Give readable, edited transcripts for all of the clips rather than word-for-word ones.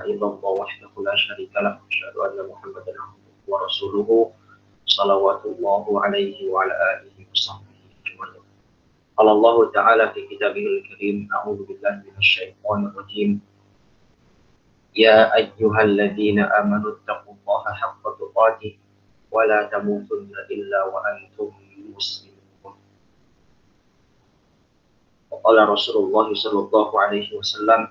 إلا الله وحده لا شريك له وأشهد أن محمدا عبده ورسوله صلوات الله عليه وعلى آله وصحبه أجمعين. قال الله تعالى في كتابه الكريم: أعوذ بالله من الشيطان الرجيم. يا أيها الذين آمنوا اتقوا الله حق تقاته ولا تموتن إلا وأنتم مسلمون. وقال رسول الله صلى الله عليه وسلم: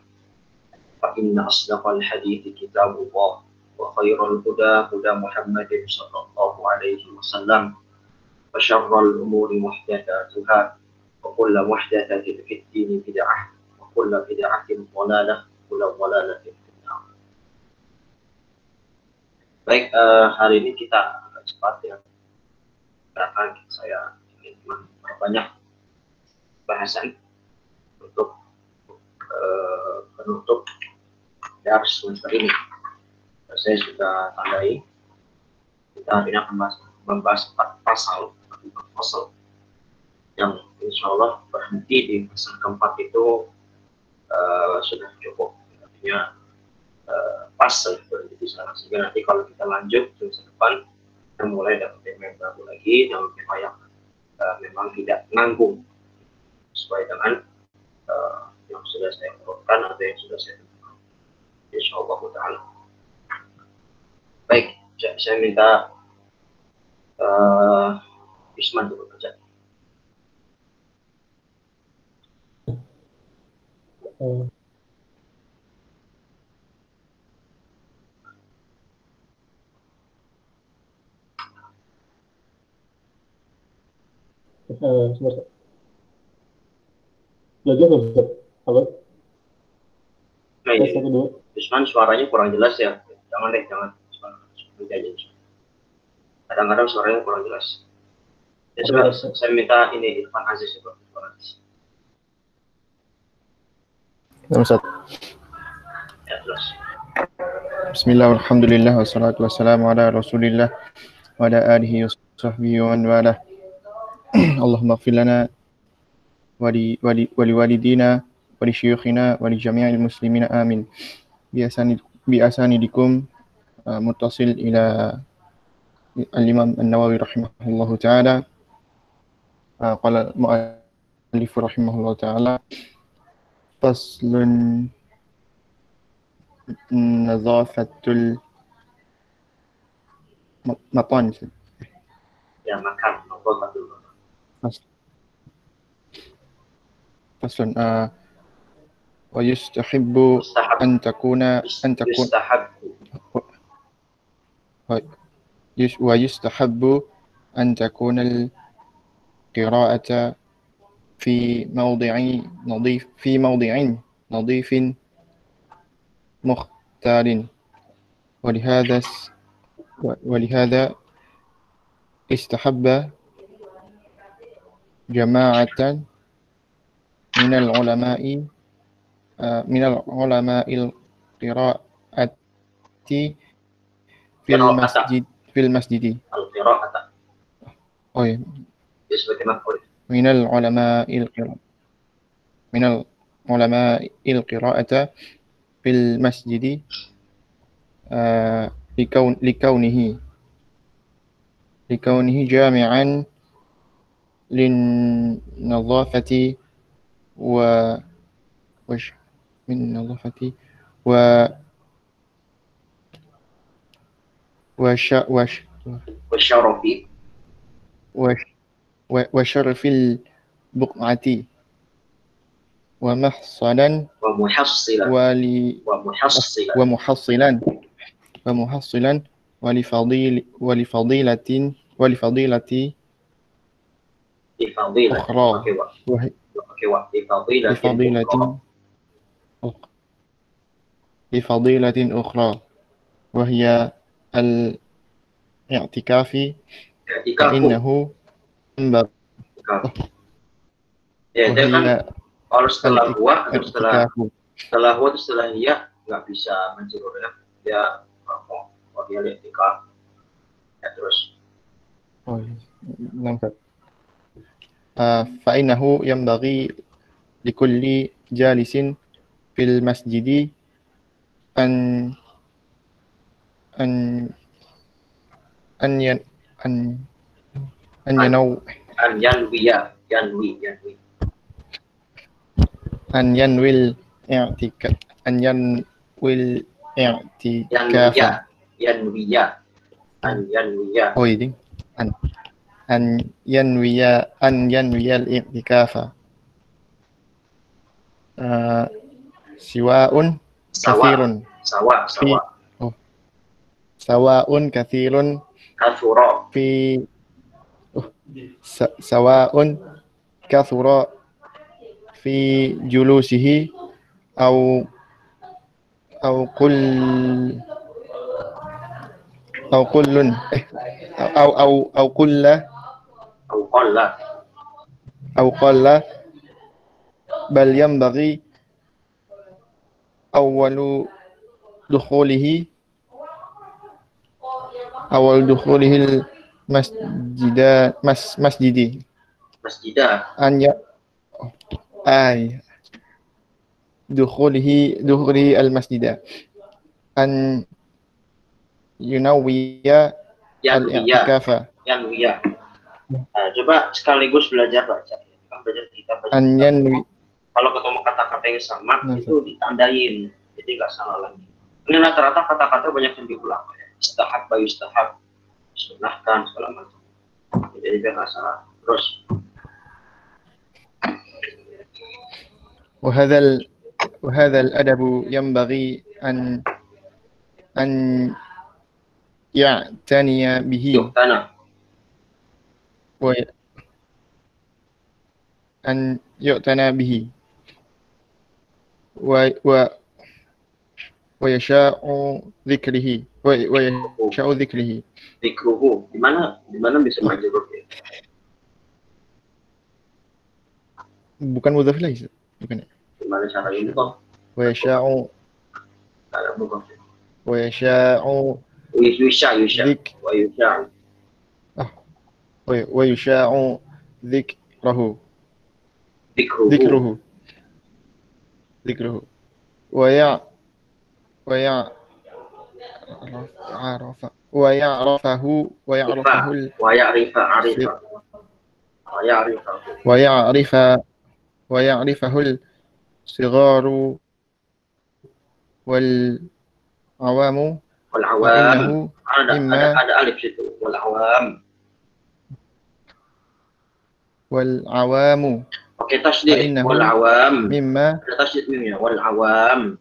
فإن أصدق الحديث كتاب الله وخير الهدى هدى محمد صلى الله عليه وسلم وشر الأمور محدثاتها وكل محدثة في الدين بدعة وكل بدعة ضلالة وكل ضلالة في النار. Baik, hari ini kita agak cepat ya, karena saya ingin memperbanyak bahasan untuk penutup dars semester ini. Saya sudah tandai, kita hari ini akan membahas 4 pasal yang insya Allah berhenti di pasal keempat itu sudah cukup, artinya pas berhenti di sana, sehingga nanti kalau kita lanjut semester depan kita mulai dapat tema yang baru lagi, dalam tema yang memang tidak nanggung sesuai dengan yang sudah saya urutkan atau yang sudah saya tentukan, insyaallah ta'ala. Baik, saya minta Isman dulu saja. Belajar Ustaz. Halo. Nah, Isman suaranya kurang jelas ya. Jangan. Kadang-kadang suaranya kurang jelas. Ya, saya minta ini Irfan Aziz itu. Ustaz. Ya, jelas. Bismillah, alhamdulillah, wassalatu wassalamu ala rasulillah wa ala alihi wa sahbihi wa man walah. Allahumma ighfir lana wa li walidina wa li syuyukhina wa li jami'il muslimina amin. Bi asanidikum muttasil ila al-Imam An-Nawawi rahimahullahu ta'ala. Qala al-mu'allif rahimahullahu ta'ala faslun nadhafatul matan. Ya, makan. Faslun wa yustahabbu an takuna wa yustahabbu an takuna al-qira'ata fi mawdi'in nadifin mukhtarin. ولهذا استحب جماعة من العلماء القراءة في المسجد من العلماء القراءة في المسجد لكونه جامعا للنظافة وشرف البقعة ومحصلا ولفضيلة أخرى وهي الاعتكاف فإنه kalau setelah huwa atau setelah huwa itu setelah iya nggak bisa menjurur ya, dia dia i'tikaf ya. Terus فإنه ينبغي لكل جالس في المسجد an an an yan an yanaw An yanwiya, yanwi. an yanwil i'tikaf an yanwil i'tikafa. Yanwiya. Oh ini an yanwiya al-i'tikafa. Siwaun kathirun Sawa. sawaun kathirun Kathura. fi sawaun kathura fi julusihi au kullun au qalla bal yanbaghi awal dukhulihi masjidi an ya dukhulihi al-masjida an yunawwiya al-i'tikafa. Yanwiya. Coba sekaligus belajar baca. Belajar kita baca. An yanwi. Kalau ketemu kata-kata yang sama itu ditandain, jadi nggak salah lagi. Ini rata-rata kata-kata banyak yang diulang. Istahab, sunahkan, segala macam. Jadi biar nggak salah. Terus. وهذا الأدب ينبغي أن يعتني به أن يعتنى به ويشاء ذكره Zikruhu. Di mana bisa majrur ya? Bukan mudhaf lagi, bukan. Gimana cara ini kok? ويشاء Ada mudhaf. ويشاء ذكره ويعرفه الصغار والعوام وإنه مما ada alif situ. والعوام Oke, tasydid. Wal awam. مما Ada tasydid mimnya. Wal awam.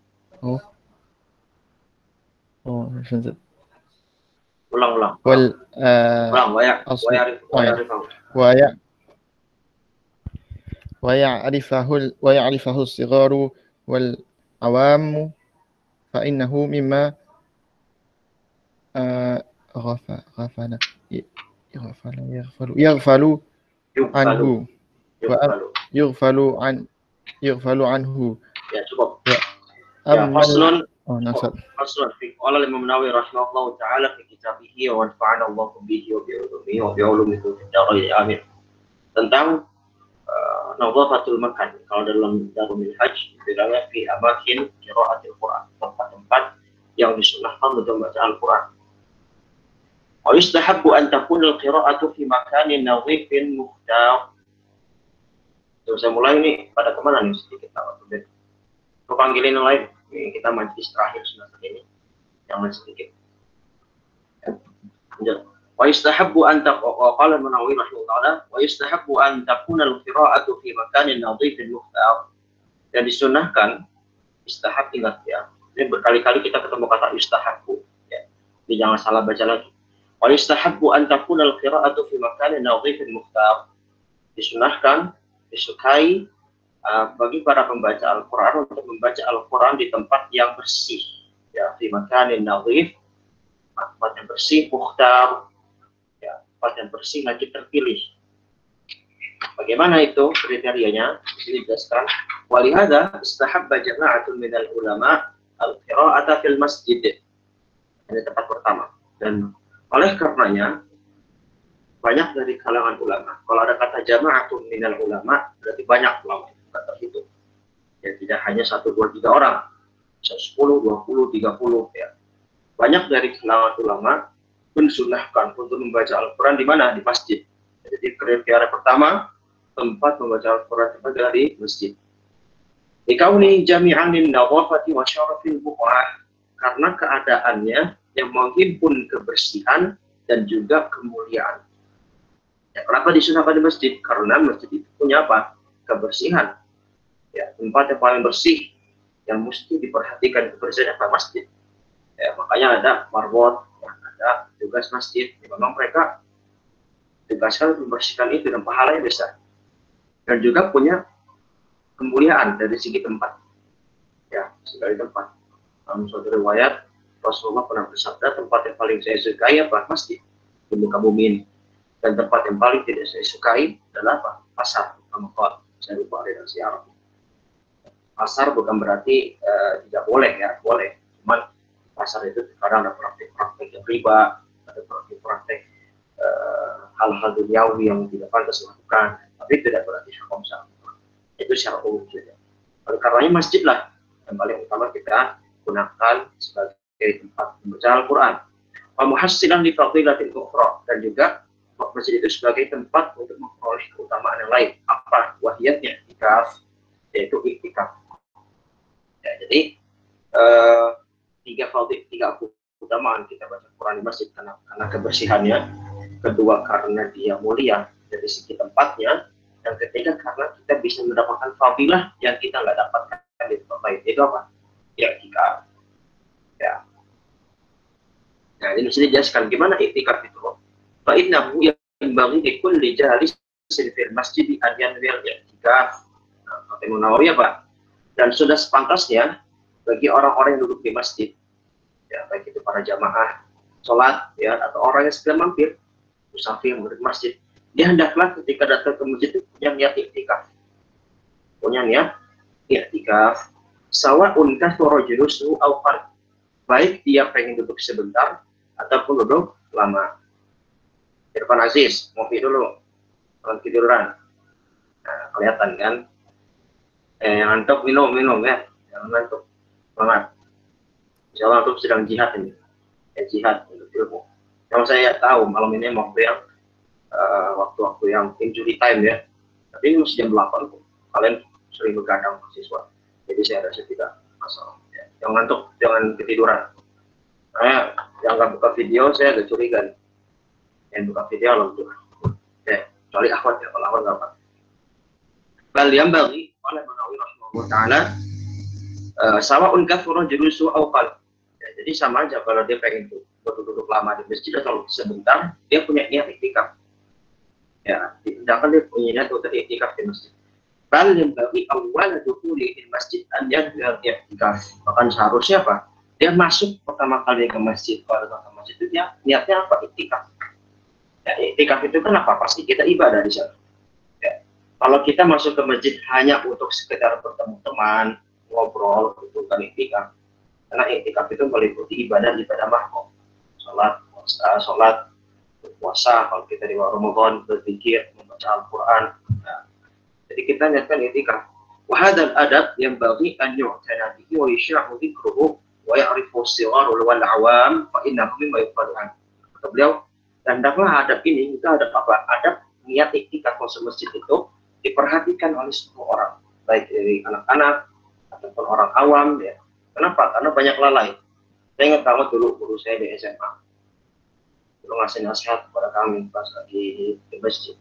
Ulang. Ulang. ويعرفه الصغار والعوام فإنه مما يغفل عنه. Ya, cukup. Faslun. Faslun fi qala Imam Nawawi rahimahullah taala fi kitabih wa nafa'ana Allah bihi wa bi ulumihi fid dharain amin. Tentang nadhafatul makan. Kalau dalam Darul Minhaj bilangnya fi amakin qiraatil Quran, tempat-tempat yang disunahkan untuk membaca Al-Quran. Wa yustahabbu an takuna al-qira'atu fi makanin nadhifin mukhtar. Saya mulai ini pada kemana nih sedikit waktu itu. Aku panggilin yang lain. Ini kita majlis terakhir semester ini. Yang lain sedikit. Wa yustahabbu an qala Nawawi rahimahullah wa yustahabbu an takuna al-qira'atu fi makanin nadhifin mukhtar. Dan disunahkan, istahab ingat ya. Ini berkali-kali kita ketemu kata yustahabbu ya. Jadi jangan salah baca lagi. Wa yustahabbu an takuna al-qira'atu fi makanin nadhifin mukhtar. Disunahkan, disukai bagi para pembaca Al-Quran untuk membaca Al-Quran di tempat yang bersih ya, di makanin nadhif, tempat yang bersih, mukhtar ya, tempat yang bersih lagi terpilih. Bagaimana itu kriterianya? Di sini dijelaskan. Walihada istahabba jama'atun minal ulama al-qira'ata fil masjid. Ini tempat pertama. Dan oleh karenanya banyak dari kalangan ulama. Kalau ada kata jama'atun minal ulama, berarti banyak ulama, tidak terhitung. Ya, tidak hanya 1, 2, 3 orang. bisa 10, 20, 30 ya. Banyak dari kalangan ulama mensunahkan untuk membaca Al-Quran di mana? Di masjid. Jadi kriteria pertama, tempat membaca Al-Quran adalah di masjid. Dikauni jami'an min nadhafati wa syarafil buq'ah, karena keadaannya yang menghimpun kebersihan dan juga kemuliaan. Ya, kenapa disunahkan di masjid? Karena masjid itu punya apa? Kebersihan. Ya, tempat yang paling bersih yang mesti diperhatikan kebersihan apa? Masjid. Ya, makanya ada marbot, ya, ada tugas masjid. Ya, memang mereka tugaskan membersihkan itu dan pahalanya besar. Dan juga punya kemuliaan dari segi tempat. Ya, sekali tempat. Dalam suatu riwayat Rasulullah pernah bersabda, tempat yang paling saya sukai apa? Masjid di muka bumi ini. Dan tempat yang paling tidak saya sukai adalah apa? Pasar. Saya lupa redaksi Arab. Pasar bukan berarti tidak boleh ya, boleh. Cuman pasar itu kadang ada praktik-praktik yang riba, ada praktik-praktik hal-hal duniawi yang tidak pantas dilakukan. Tapi tidak berarti hukum syar'i. Itu secara umum saja. Oleh karenanya masjid lah yang paling utama kita gunakan sebagai tempat membaca Al-Quran. Wa muhassilan li fadilatil ukhra, dan juga masjid itu sebagai tempat untuk memperoleh keutamaan yang lain. Apa? Wahiyatnya i'tikaf, yaitu i'tikaf. Ya, jadi tiga keutamaan kita baca Quran di masjid, karena kebersihannya, kedua karena dia mulia dari segi tempatnya, dan ketiga karena kita bisa mendapatkan fadilah yang kita nggak dapatkan di tempat lain. Itu apa? Ya, i'tikaf. Ya. Nah, ini sini jelaskan gimana i'tikaf itu. Fa innahu yanbaghi li kulli jalisin fil masjid an yanwil i'tikaf. Nah, Imam Nawawi apa? Dan sudah sepantasnya bagi orang-orang yang duduk di masjid, ya, baik itu para jamaah sholat, ya, atau orang yang sedang mampir, musafir di masjid, dia hendaklah ketika datang ke masjid itu punya niat i'tikaf. Punya niat i'tikaf. Sawa'un kathura julusuhu aw qall. Baik dia pengen duduk sebentar ataupun duduk lama. Irfan Aziz, ngopi dulu, kalau tiduran. Nah, kelihatan kan? Yang ngantuk minum ya, jangan ngantuk, semangat. Insya Allah untuk sedang jihad ini, ya, jihad untuk ilmu. Yang saya tahu malam ini waktu yang injury time ya, tapi ini masih jam 8 kok. Kalian sering begadang mahasiswa, jadi saya rasa tidak masalah. Ya. Yang ngantuk jangan ketiduran. Yang nggak buka video saya agak curiga. Yang buka video alhamdulillah. Ya, kecuali Ahmad ya, kalau Ahmad nggak apa. Bal yang bagi oleh Nawawi rahimahullah taala sawa'un kathura julusu aw qall. Ya, jadi sama aja kalau dia pengen duduk lama di masjid atau sebentar, dia punya niat i'tikaf. Ya, sedangkan dia punya niat untuk i'tikaf di masjid. Bal yang bagi awal dukhuli di masjid an yanwil i'tikaf. Bahkan seharusnya apa? Dia masuk pertama kali ke masjid, kalau datang ke masjid itu dia niatnya apa? I'tikaf. Ya, i'tikaf itu kan apa? Pasti kita ibadah di sana. Ya. Kalau kita masuk ke masjid hanya untuk sekedar bertemu teman, ngobrol, itu kan i'tikaf. Karena i'tikaf itu meliputi ibadah mahkum. Sholat, puasa, kalau kita di Ramadan, berzikir, membaca Al-Quran. Nah, jadi kita niatkan i'tikaf. Wahadal adab yang bagi an yu'tana bihi wa yushra'u dzikruhu wa ya'rifu as-sigharu wal 'awam fa innahu mimma yuqalu an. Kata beliau, dan hendaklah adab ini, itu adab apa? Adab niat i'tikaf masuk masjid itu diperhatikan oleh semua orang, baik dari anak-anak ataupun orang awam ya. Kenapa? Karena banyak lalai. Saya ingat banget dulu guru saya di SMA, dulu ngasih nasihat kepada kami pas lagi di masjid.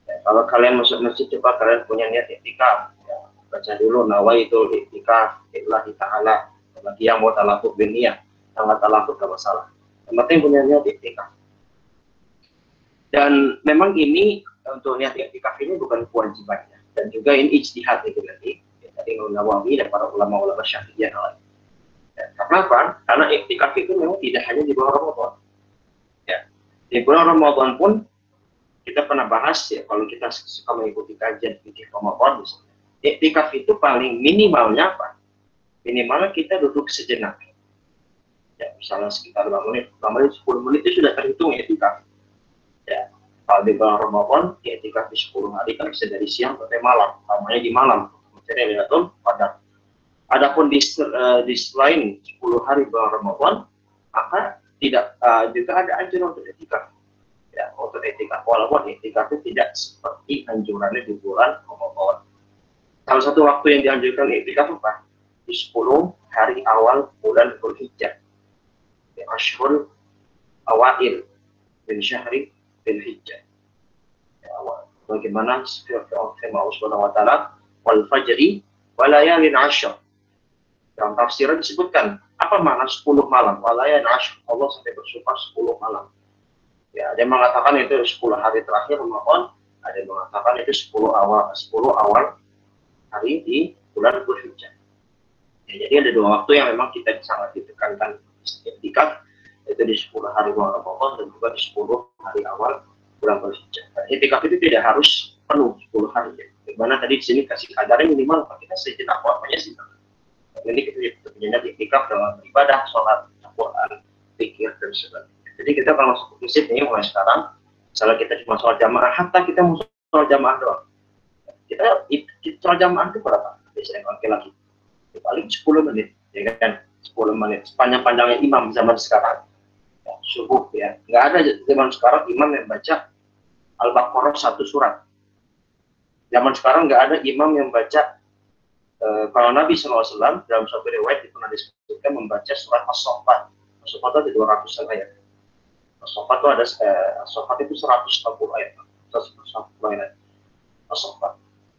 Ya, kalau kalian masuk masjid, coba kalian punya niat i'tikaf. Ya, baca dulu nawaitul i'tikaf lillahi ta'ala. Bagi yang mau talafut bin niyah, yang nggak talafut nggak masalah. Yang penting punya niat i'tikaf. Dan memang ini untuk niat i'tikaf ini bukan kewajibannya, dan juga ini ijtihad itu nanti dari Imam Nawawi dan para ulama-ulama Syafi'iyah lain. Ya, karena apa? Karena i'tikaf itu memang tidak hanya di bulan Ramadan. Ya, di bulan Ramadan pun kita pernah bahas ya, kalau kita suka mengikuti kajian fikih Ramadan, i'tikaf itu paling minimalnya apa? Minimalnya kita duduk sejenak. Ya, misalnya sekitar 5 menit, 10 menit itu sudah terhitung i'tikaf. Ya, kalau di bulan Ramadan, i'tikaf di 10 hari kan bisa dari siang sampai malam, namanya di malam, mencari Lailatul Qadar. Adapun di selain 10 hari bulan Ramadan, maka tidak juga ada anjuran untuk etikaf. Ya, untuk etikaf, walaupun etikaf itu tidak seperti anjurannya di bulan Ramadan. Salah satu waktu yang dianjurkan etikaf apa? Di 10 hari awal bulan Dzulhijjah. Di Ashhur Awail min syahri Dzulhijjah. Ya, bagaimana firman Allah Subhanahu wa taala, wal fajri wa layalin 'ashr. Dalam tafsiran disebutkan apa makna 10 malam? Walayalin 'ashr. Allah sampai bersumpah 10 malam. Ya, ada yang mengatakan itu 10 hari terakhir Ramadan, ada yang mengatakan itu 10 awal hari di bulan Dzulhijjah. Ya, jadi ada dua waktu yang memang kita sangat ditekankan etikaf, yaitu di 10 hari bulan Ramadan dan juga di 10 hari awal bulan Dzulhijjah. Etikaf itu tidak harus penuh 10 hari. Ya. Bagaimana tadi di sini kasih kadarnya minimal kita sejenak waktunya sih. Ini kita punya etikaf dalam ibadah, sholat, Al-Quran, pikir dan sebagainya. Jadi kita kalau masuk masjid ini mulai sekarang, misalnya kita cuma sholat jamaah, hatta kita mau sholat jamaah doang. Kita sholat jamaah itu berapa? Biasanya laki-laki paling 10 menit, ya kan? 10 menit. Sepanjang-panjangnya imam zaman sekarang, ya, subuh ya. Nggak ada zaman sekarang imam yang baca Al-Baqarah 1 surat. Zaman sekarang nggak ada imam yang baca, kalau Nabi SAW dalam suatu riwayat pernah disebutkan membaca surat As-Saffat. As-Saffat itu 200 ayat. As-Saffat itu ada As-Saffat itu 160 ayat. 160 ayat. As-Saffat.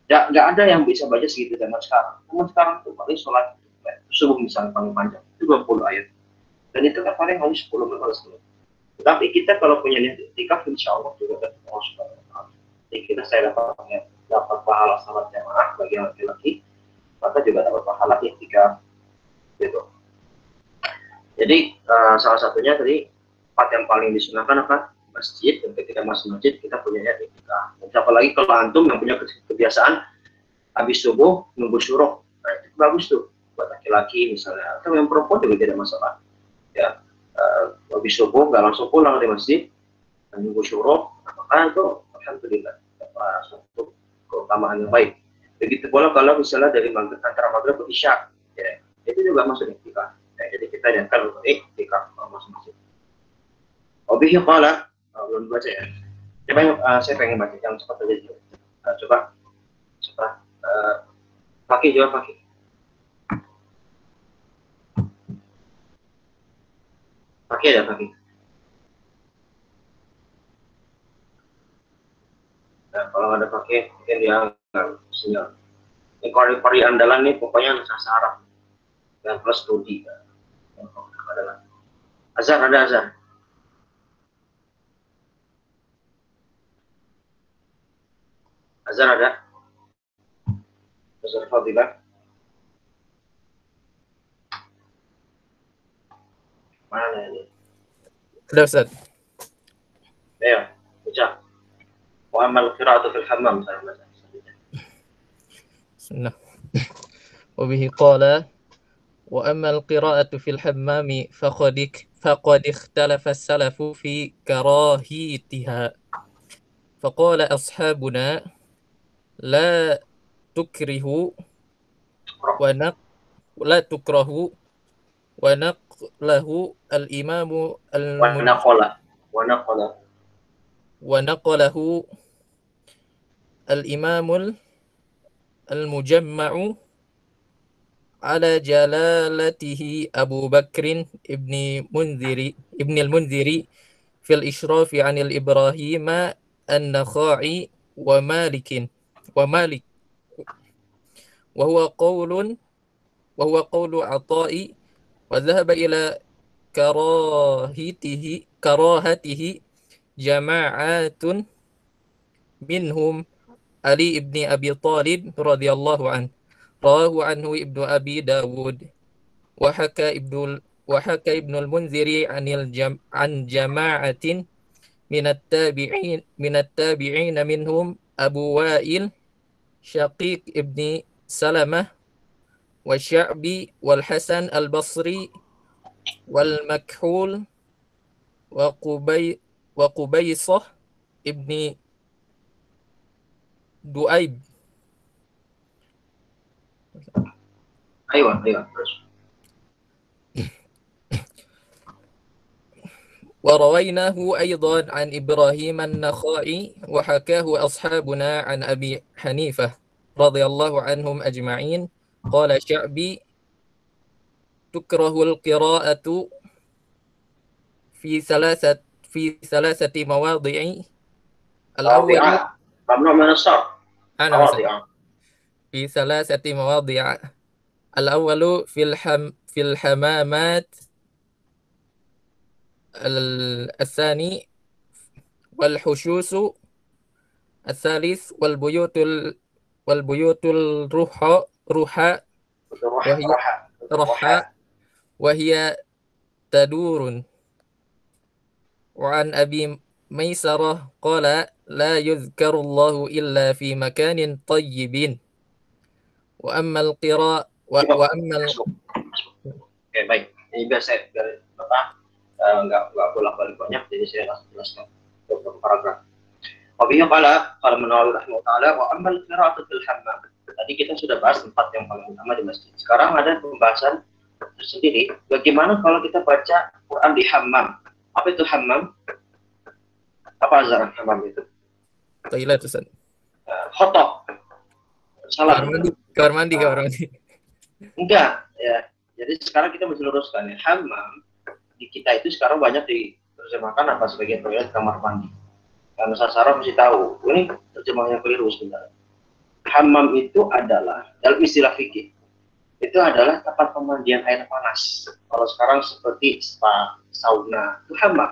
Ya, nggak ada yang bisa baca segitu zaman sekarang. Zaman sekarang itu paling sholat subuh misalnya paling panjang itu 20 ayat. Dan itu kan paling hanya 10 menit. Tapi kita kalau punya niat iktikaf, insya Allah juga dapat Allah Subhanahu wa taala. Jadi kita dapat pahala salat jamaah bagi laki-laki, maka juga dapat pahala iktikaf gitu. Jadi salah satunya tadi tempat yang paling disunahkan apa? Masjid. Dan ketika masuk masjid kita punya niat iktikaf. Apalagi kalau antum yang punya kebiasaan habis subuh nunggu syuruk, nah itu bagus tuh buat laki-laki misalnya, atau yang perempuan juga tidak masalah. Ya, habis subuh nggak langsung pulang dari masjid, nunggu syuruk, maka itu alhamdulillah suatu keutamaan yang baik. Begitu pula kalau misalnya dari antara maghrib ke isya, ya, itu juga masuk iktikaf. Ya, jadi kita niatkan untuk iktikaf masuk masjid. Wabihi qala, belum baca ya. Saya pengen baca yang cepat aja. Coba pakai jawab pakai. Pakai ya pakai. Nah, kalau ada pakai mungkin dia nggak sinyal. Ini kori andalan nih pokoknya bahasa Arab dan plus studi. Adalah Azhar, ada Azhar. Azhar ada. Azhar Fadilah. Mana ini? Ada Ustaz. Ya, baca. Wa amal qira'atu fil hammam. Bismillah. Wabihi qala wa amal qira'atu fil hammami faqad ikhtalafa as-salafu fi karahiyatiha. Faqala ashabuna la tukrihu wa la tukrahu wa naqlahu al-imamu ونقله الإمام المجمع على جلالته أبو بكر ابن المنذر في الإشراف عن الإبراهيم النخعي ومالك وهو قول عطاء وذهب إلى كراهته جماعات منهم علي بن أبي طالب رضي الله عنه رواه عنه ابن أبي داود وحكى ابن المنذر عن جماعة من التابعين منهم أبو وائل شقيق ابن سلمة والشعبي والحسن البصري والمكحول وقبيصة ابن دؤيب. Ayo terus. ورويناه أيضا عن إبراهيم النخعي وحكاه أصحابنا عن أبي حنيفة رضي الله عنهم أجمعين قال شعبي تكره القراءة في ثلاثة مواضع الأول ممنوع من الصرف. أنا مواضع. في ثلاثة مواضع الأول في الحمامات الثاني والحشوش الثالث والبيوت الرحاء وهي تدور. وعن أبي ميسرة قال لا يذكر الله إلا في مكان طيب وأما القراءة Oke, baik. Ini biar saya nggak bolak-balik banyak, jadi saya langsung jelaskan beberapa paragraf. Wabinya kalau menawar rahimahullah wa amal qira'atu fil hammam. Tadi kita sudah bahas tempat yang paling utama di masjid. Sekarang ada pembahasan tersendiri. Bagaimana kalau kita baca Quran di hammam? Apa itu hammam? Apa ajaran hammam itu? Toilet, Ustaz. Khotok. Salah. Kamar mandi. Enggak, ya. Jadi sekarang kita mesti luruskan ya. Hammam di kita itu sekarang banyak diterjemahkan apa sebagai toilet kamar mandi. Karena sasaran mesti tahu, ini terjemahnya keliru sebenarnya. Hammam itu adalah dalam istilah fikih itu adalah tempat pemandian air panas. Kalau sekarang seperti spa, sauna, itu hammam.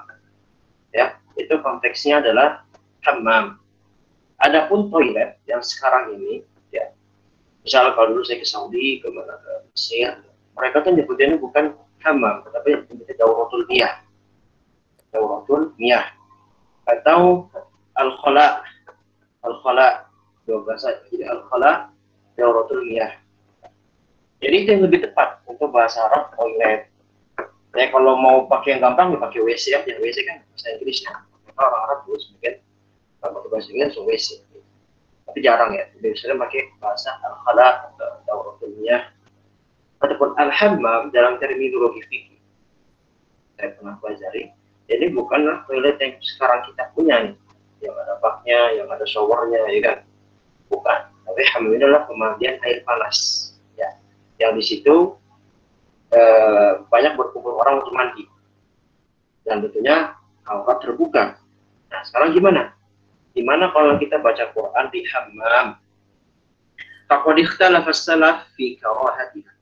Ya, itu konteksnya adalah hammam. Adapun toilet yang sekarang ini, ya, misalnya kalau dulu saya ke Saudi, ke Mesir, mereka kan nyebutnya bukan hammam, tetapi nyebutnya dauratul miyah. Dauratul miyah. Atau al-khala dua bahasa, jadi al-khala dauratul miyah. Jadi itu yang lebih tepat untuk bahasa Arab toilet. Ya kalau mau pakai yang gampang ya pakai WC ya, yang WC kan bahasa Inggris ya. Orang Arab dulu sebagian pakai bahasa Inggris so WC. Tapi jarang ya, biasanya pakai bahasa al-khala atau dauratul miyah. Ataupun al-hammam dalam terminologi fikih. Saya pernah pelajari. Jadi bukanlah toilet yang sekarang kita punya nih, yang ada baknya, yang ada showernya, ya kan? Bukan. Tapi hammam adalah pemandian air panas, ya. Yang di situ banyak berkumpul orang untuk mandi, dan tentunya aurat terbuka. Nah, sekarang gimana? Gimana kalau kita baca Quran di hammam? Faqad ikhtalafa as-salaf fi karahatiha.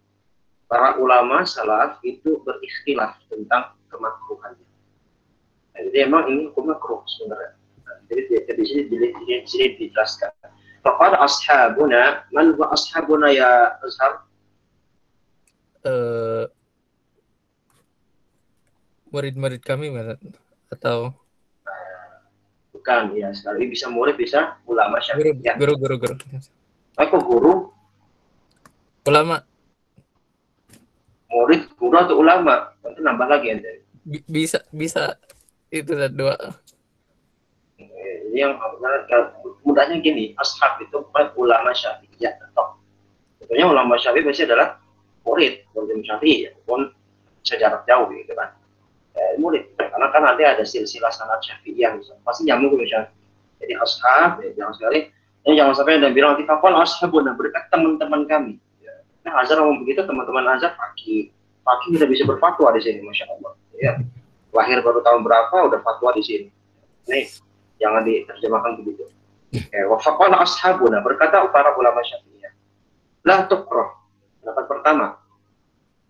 Para ulama salaf itu berikhtilaf tentang kemakruhannya. Jadi emang ini hukum makruh sebenarnya. Jadi di sini dijelaskan. Faqala ashabuna, man huwa ashabuna ya Azhar? Murid-murid kami atau bukan ya, sekali bisa murid bisa ulama syafi'i. Guru. Aku guru? Ulama. Murid, guru atau ulama? Nanti nambah lagi ente. Bisa itu dua. Ini yang mudahnya gini, ashab itu bukan ulama syafi'i ya, tetap. Tentunya ulama syafi'i pasti adalah murid syafi'i ya, pun sejarah jauh gitu kan. Murid, karena kan nanti ada silsilah sanad syafi'i yang pasti nyambung ke Syafi'i. Jadi ashab, ya, jangan sampai ada bilang nanti kapal ashabuna berkat teman-teman kami. Ya. Nah, Azhar ngomong begitu, teman-teman Azhar pagi udah bisa berfatwa di sini, masya Allah. Ya. Lahir baru tahun berapa udah fatwa di sini. Nih, jangan diterjemahkan begitu. Wafaqala ashabuna, berkata para ulama Syafi'iyah. La tuqrah. Pendapat pertama.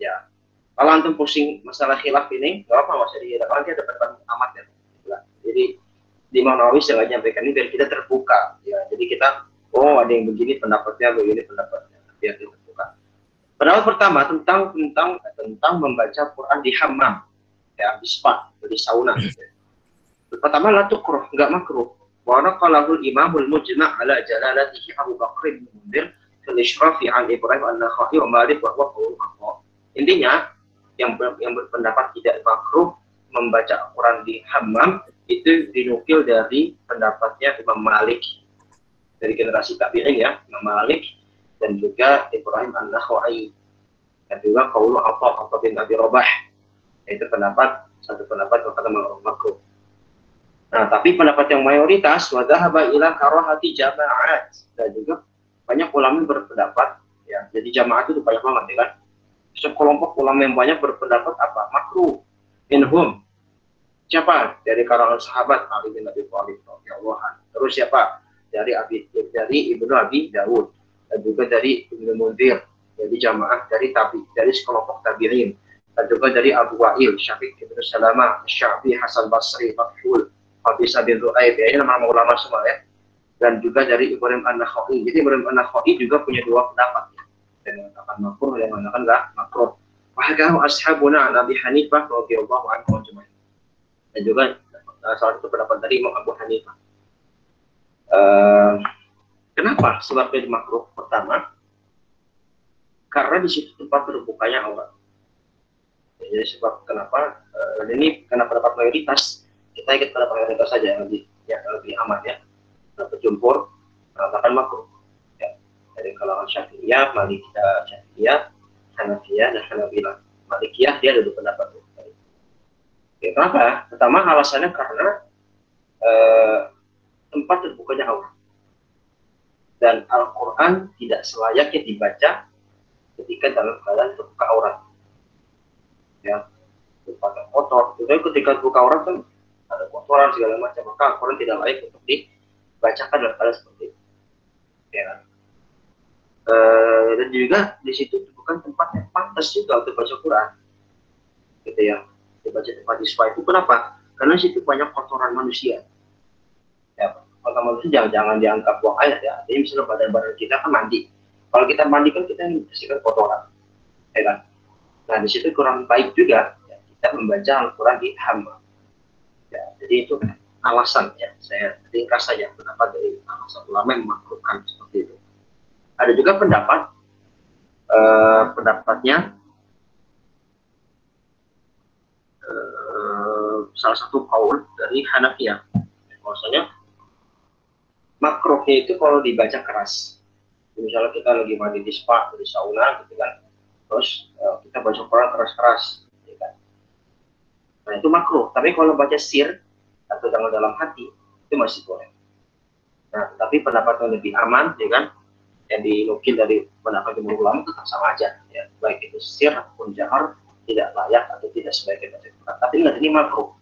Ya. Kalau antum pusing masalah khilaf ini, enggak apa-apa, Mas. Jadi nanti ada pendapat amat ya. Jadi di Imam Nawawi saya nyampaikan ini biar kita terbuka. Ya, jadi kita ada yang begini pendapatnya, biar kita terbuka. Pendapat pertama tentang membaca Quran di hammam. Ya, di spa, di sauna. Pertama la tuqrah, enggak makruh. Wa naqalahu al-Imam al-Mujma' ala jalalatihi Abu Bakr bin Mundir fil Ishrafi an Ibrahim an-Nakhai wa Malik wa huwa qaul Abu. Intinya yang berpendapat tidak makruh membaca Quran di hammam itu dinukil dari pendapatnya Imam Malik dari generasi tabi'in ya, Imam Malik dan juga Ibrahim an-Nakhai. Dan juga qaulu Atha bin Abi Rabah, yaitu satu pendapat berkata makruh. Nah, tapi pendapat yang mayoritas wa dhahaba ila karahati jama'at, dan juga banyak ulama berpendapat ya, jadi jamaah itu banyak banget ya kan. Sekelompok ulama yang banyak berpendapat apa? Makruh. Minhum, siapa? Dari kalangan sahabat Ali bin Abi Thalib radhiyallahu anhu. Terus siapa? Dari Ibnu Abi Dawud, dan juga dari Ibnu Munzir, jadi jamaah dari sekelompok tabi'in, dan juga dari Abu Wa'il, Syafiq bin Salamah, Syafi'i, Hasan Basri, Makhul, Habis bin Ru'aib, ya, ini nama ulama semua ya. Dan juga dari Ibrahim An-Nakhai. Jadi Ibrahim An-Nakhai juga punya dua pendapat ya. Yang mengatakan makruh, yang mengatakan enggak makruh. Wahdahu ashabuna Nabi Hanifah radhiyallahu anhu ajma'in. Dan juga salah satu pendapat dari Imam Abu Hanifah. Kenapa sebabnya makruh? Pertama, karena di situ tempat terbukanya aurat. Jadi sebab kenapa? Ini karena pendapat mayoritas. Kita ikut pendapat mayoritas saja yang lebih aman ya. Pendapat jumhur mengatakan makruh. Ya. Dari kalangan Syafi'iyah, Malikiyah, Hanafiyah, dan Hanabilah. Malikiyah dia ada dua pendapat. Ya, kenapa? Pertama alasannya karena tempat terbukanya aurat. Dan Al-Quran tidak selayaknya dibaca ketika dalam keadaan terbuka aurat. Ya, tempat yang kotor. Jadi ketika terbuka aurat kan ada kotoran segala macam, maka Al-Quran tidak layak untuk dibacakan dalam keadaan seperti itu. Ya. Dan juga di situ bukan tempat yang pantas juga untuk baca Quran. Gitu ya. Dibaca tempat iswa itu kenapa? Karena di situ banyak kotoran manusia. Ya, kotoran manusia jangan dianggap buang air ya. Jadi misalnya badan-badan kita kan mandi. Kalau kita mandi kan kita membersihkan kotoran. Ya kan? Nah di situ kurang baik juga ya, kita membaca Al-Quran di hammam. Ya, jadi itu alasan ya, saya ringkas saja pendapat dari alasan ulama yang memakruhkan seperti itu. Ada juga pendapatnya salah satu kaul dari Hanafiyah, maksudnya makruhnya itu kalau dibaca keras. Misalnya kita lagi mandi di spa, di sauna gitu kan, terus kita baca Quran keras-keras. Nah itu makruh, tapi kalau baca sir atau dalam hati itu masih boleh. Nah, tapi pendapat yang lebih aman, ya kan, yang dinukil dari pendapat jumhur ulama tetap sama aja, ya, baik itu sir ataupun jahar tidak layak atau tidak sebaiknya baca Quran. Tapi nggak ini makruh,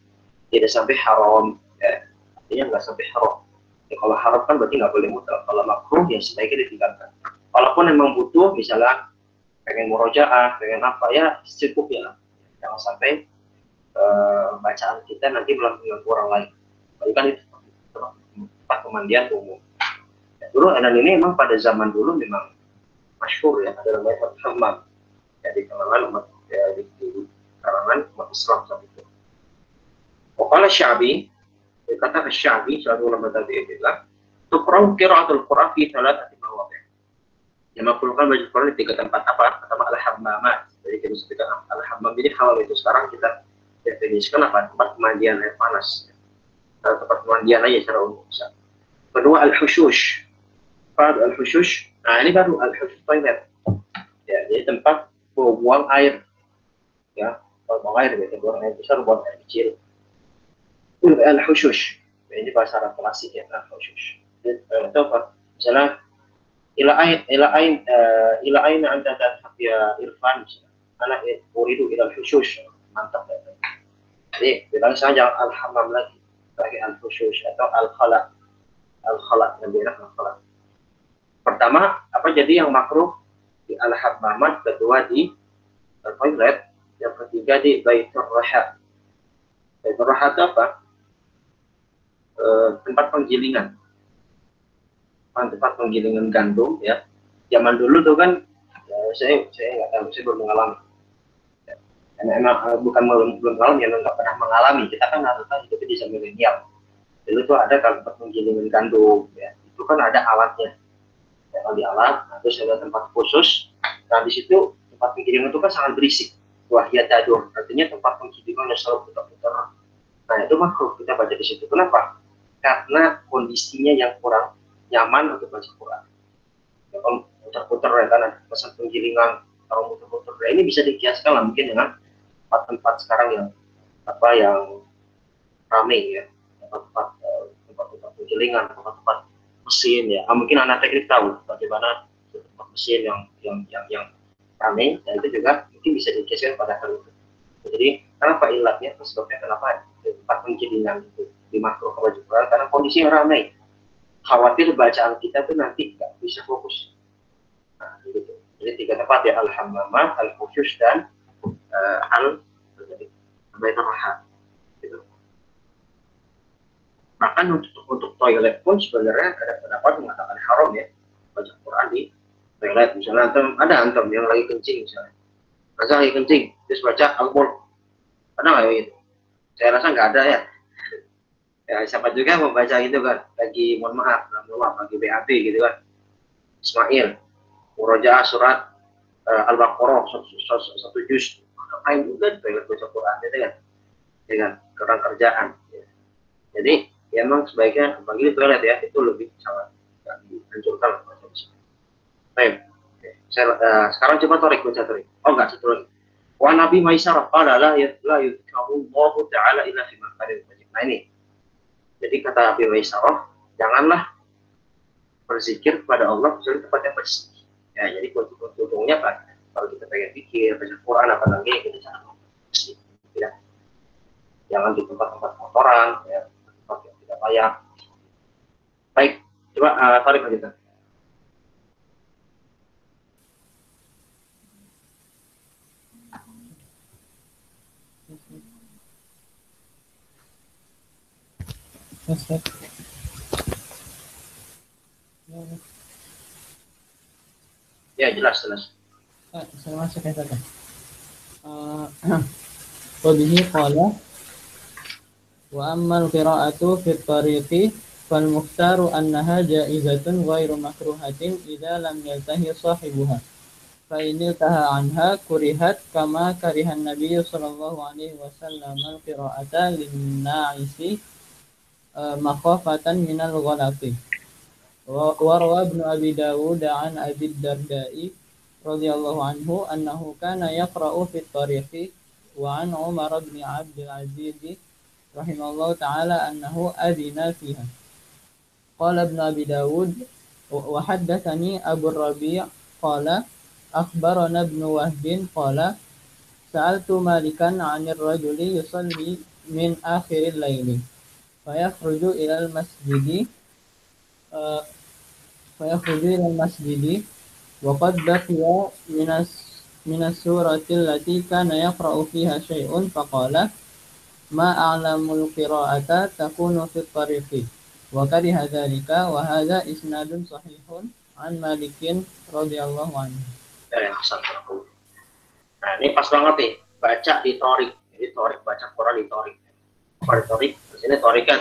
tidak sampai haram, ya, artinya nggak sampai haram. Ya, kalau haram kan berarti nggak boleh mutlak. Kalau makruh ya sebaiknya ditinggalkan. Walaupun memang butuh, misalnya pengen murojaah, pengen apa ya, cukup ya, jangan sampai bacaan kita nanti mengganggu orang lain. Bahkan itu tempat pemandian umum. Ya, dulu dan ini memang pada zaman dulu memang masyhur ya, ada namanya hammam. Ya, di kalangan umat ya, di kalangan umat Islam saat itu. Qala Sya'bi, kata Sya'bi, salah satu ulama tabi'in bilang, tuqra'u qira'atul Qur'an fi thalathati mawadi'. Yang makruhkan baca Quran di 3 tempat apa? Pertama al-hammamat. Jadi kita sebutkan al-hammam. Jadi hal itu sekarang kita definisikan apa? Tempat pemandian air panas. Tempat pemandian aja secara umum. Kedua al-hushush. Al-hushush. Nah ini baru al-hushush toilet. Ya, jadi tempat buang air. Ya, buang air gitu. Buang air besar, buang air kecil. Al-hushush. Ini bahasa Arab klasik ya, al-hushush. Itu apa? Misalnya ila ain anta tadhhab ya Irfan. Anak uridu ila al-hushush. Mantap ya. Jadi bilang saja al-hammam lagi, pakai al-hushush atau al-khala, yang bilang al-khala. Pertama, apa jadi yang makruh di al-hammamat, kedua di toilet, yang ketiga di baitur raha. Baitur raha itu apa? Tempat penggilingan, tempat penggilingan gandum ya. Zaman dulu tuh kan, ya, saya nggak tahu, saya belum mengalami. Emang bukan belum tahu ya, nggak pernah mengalami. Kita kan rata-rata hidup di zaman milenial. Dulu tuh ada tempat penggilingan gandum, ya. Itu kan ada alatnya. Ya, kalau di alat, terus ada tempat khusus. Nah di situ tempat penggilingan itu kan sangat berisik. Wahya tadur, artinya tempat penggilingan yang selalu putar-putar. Nah itu makruh kita baca di situ. Kenapa? Karena kondisinya yang kurang nyaman untuk baca Quran. Ya, kalau putar-putar ya kan ada pesan penggilingan atau muter-muter. Nah, ini bisa dikiaskan lah mungkin dengan tempat-tempat sekarang yang ramai ya, tempat-tempat penjelingan, tempat-tempat mesin ya. Mungkin anak teknik tahu bagaimana tempat mesin yang ramai, dan itu juga mungkin bisa dikiaskan pada hal itu. Jadi kenapa ilatnya, sebabnya kenapa tempat penjelingan itu dimakruh wajib Quran, karena kondisi yang ramai, khawatir bacaan kita tuh nanti nggak bisa fokus. Nah, gitu. Jadi 3 tempat ya, al-hammamah, al-khusyush, dan al-baitarraha gitu. Bahkan untuk toilet pun sebenarnya ada pendapat mengatakan haram ya baca Quran di toilet. Misalnya antum yang lagi kencing misalnya, lagi kencing terus baca al-mulk, ada nggak ya itu? Saya rasa nggak ada ya. Ya siapa juga mau baca gitu kan, lagi mohon maaf lagi BAB gitu kan, Ismail murojaah surat Al-Baqarah satu juz, ngapain juga di toilet baca Quran gitu kan, ya kan, kurang kerjaan ya. Jadi ya emang sebaiknya bagi toilet ya, itu lebih sangat dihancurkan baca di sini. Baik, sekarang coba Torik baca Torik. Oh enggak, satu lagi. Wa Nabi Maisarah qala la yudhkaru Allahu ta'ala illa fi makanin wajib. Nah ini, jadi kata Nabi Maisarah, janganlah berzikir kepada Allah kecuali tempat yang bersih. Ya, jadi ujungnya kan, kalau kita pengen pikir, baca Quran apa lagi, kita jangan bersih. Tidak. Jangan di tempat-tempat kotoran, ya, tempat yang tidak layak. Baik, coba Tarik lanjutkan. Ya jelas. Saya masuk ya tadi. Wabihi qala wa ammal qira'atu fi tariqi fal mukhtaru annaha jaizatun ghairu makruhatin idza lam yaltahi sahibuha. Fa in iltaha anha kurihat kama karihan Nabi sallallahu alaihi wasallam al-qira'ata lin-na'isi makhafatan minal ghalati. Wa rawa Ibnu Abi Dawud an Abi Darda'i radhiyallahu anhu annahu kana yaqra'u fi tariqi wa an Umar bin Abdul Aziz rahimallahu ta'ala annahu adina fiha. Qala Ibnu Abi Dawud wa haddatsani Abu Rabi' qala akhbarana Ibnu Wahb qala sa'altu Malikan 'anir rajuli yusalli min akhiril laili fayakhruju ila al-masjidi wa qad baqiya minas suratil lati kana yaqra'u fiha syai'un faqala ma a'lamul qira'ata takunu fi tariqi wa kariha dzalika wa hadza isnadun sahihun an Malikin radhiyallahu anhu. Ya, nah ini pas banget nih, baca di Torik. Jadi Torik, baca Quran di Torik. Kalau di Torik, di sini Torik kan,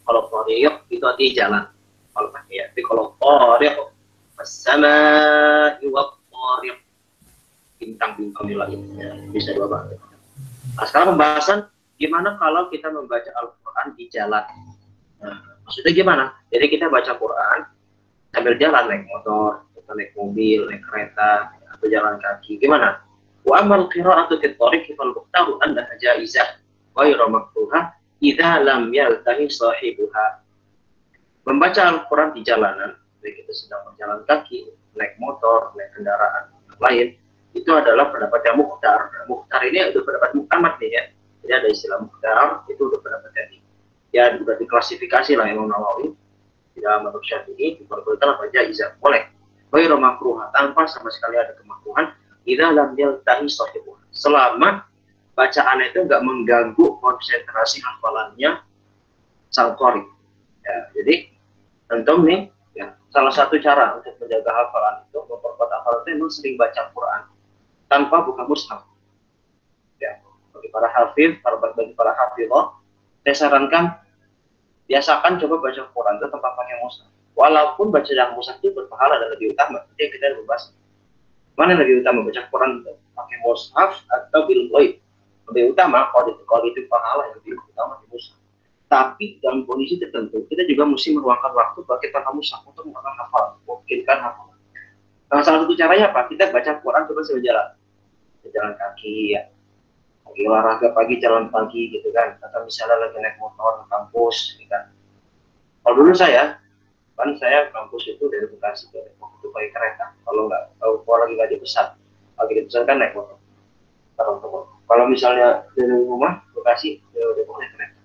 kalau Torik itu artinya jalan. Kalau pakai ya, tapi kalau Torik bersama iwab Torik, bintang-bintang di langit, ya, bisa dua banget. Nah sekarang pembahasan gimana kalau kita membaca Al-Quran di jalan. Nah, maksudnya gimana? Jadi kita baca Quran sambil jalan, naik motor, atau naik mobil, naik kereta, atau jalan kaki. Gimana? Wa amal qira'atu fi tariq fal muqtahu annaha jaizah ghairu makruha idza lam yaltahi sahibuha. Membaca Al-Quran di jalanan, baik itu sedang berjalan kaki, naik motor, naik kendaraan lain, itu adalah pendapat yang mukhtar. Mukhtar ini itu pendapat muktamad nih ya. Jadi ada istilah mukhtar, itu udah pendapat yang ya sudah diklasifikasi lah Imam Nawawi di dalam mazhab Syafi'i, diperbolehkan apa jaizah, boleh. Ghairu makruha, tanpa sama sekali ada kemakruhan, idza lam yaltahi sahibuha. Selama bacaan itu enggak mengganggu konsentrasi hafalannya sang qari. Ya, jadi tentu nih ya, salah satu cara untuk menjaga hafalan itu, memperkuat hafalan itu memang sering baca Quran tanpa buka mushaf. Ya, bagi para hafiz, bagi para hafizah, saya sarankan biasakan coba baca Quran itu tanpa pakai mushaf. Walaupun baca dengan mushaf itu berpahala dan lebih utama, seperti yang kita membahas. Mana lebih utama, baca Quran pakai mushaf atau bil ghaib? Lebih utama kalau itu pahala yang lebih utama di mushaf. Tapi dalam kondisi tertentu kita juga mesti meluangkan waktu bagi tanpa mushaf untuk melakukan hafal, mungkinkan hafal. Nah, salah satu caranya apa? Kita baca Quran terus jalan kaki ya. Lagi olahraga pagi, jalan pagi gitu kan. Atau misalnya lagi naik motor ke kampus gitu kan. Kalau dulu saya kampus itu dari Bekasi ke Depok itu pakai kereta. Kalau lagi nggak di pesat, lagi di pesat kan naik motor. Kalau misalnya dari rumah Bekasi ke Depok naik kereta.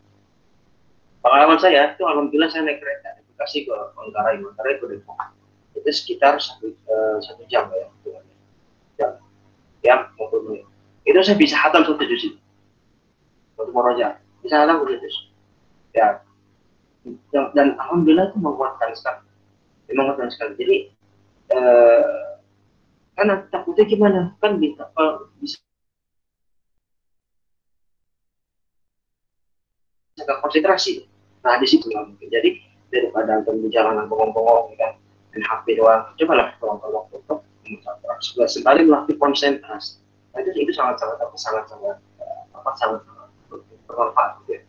Pengalaman saya itu alhamdulillah saya naik kereta dari Bekasi ke Manggarai ke Depok. Itu sekitar satu jam ya, jam 40 menit. Itu saya bisa hatam satu juz itu. Satu murojaah. Bisa hatam satu juz. Ya, dan alhamdulillah itu menguatkan sekali. Jadi kan takutnya gimana? Kan bisa agak konsentrasi. Nah di situ lah mungkin. Jadi daripada antum di jalanan bengong-bengong kan, main HP doang, cobalah tolong untuk sekali melatih konsentrasi. Nah, itu sangat bermanfaat. Gitu ya.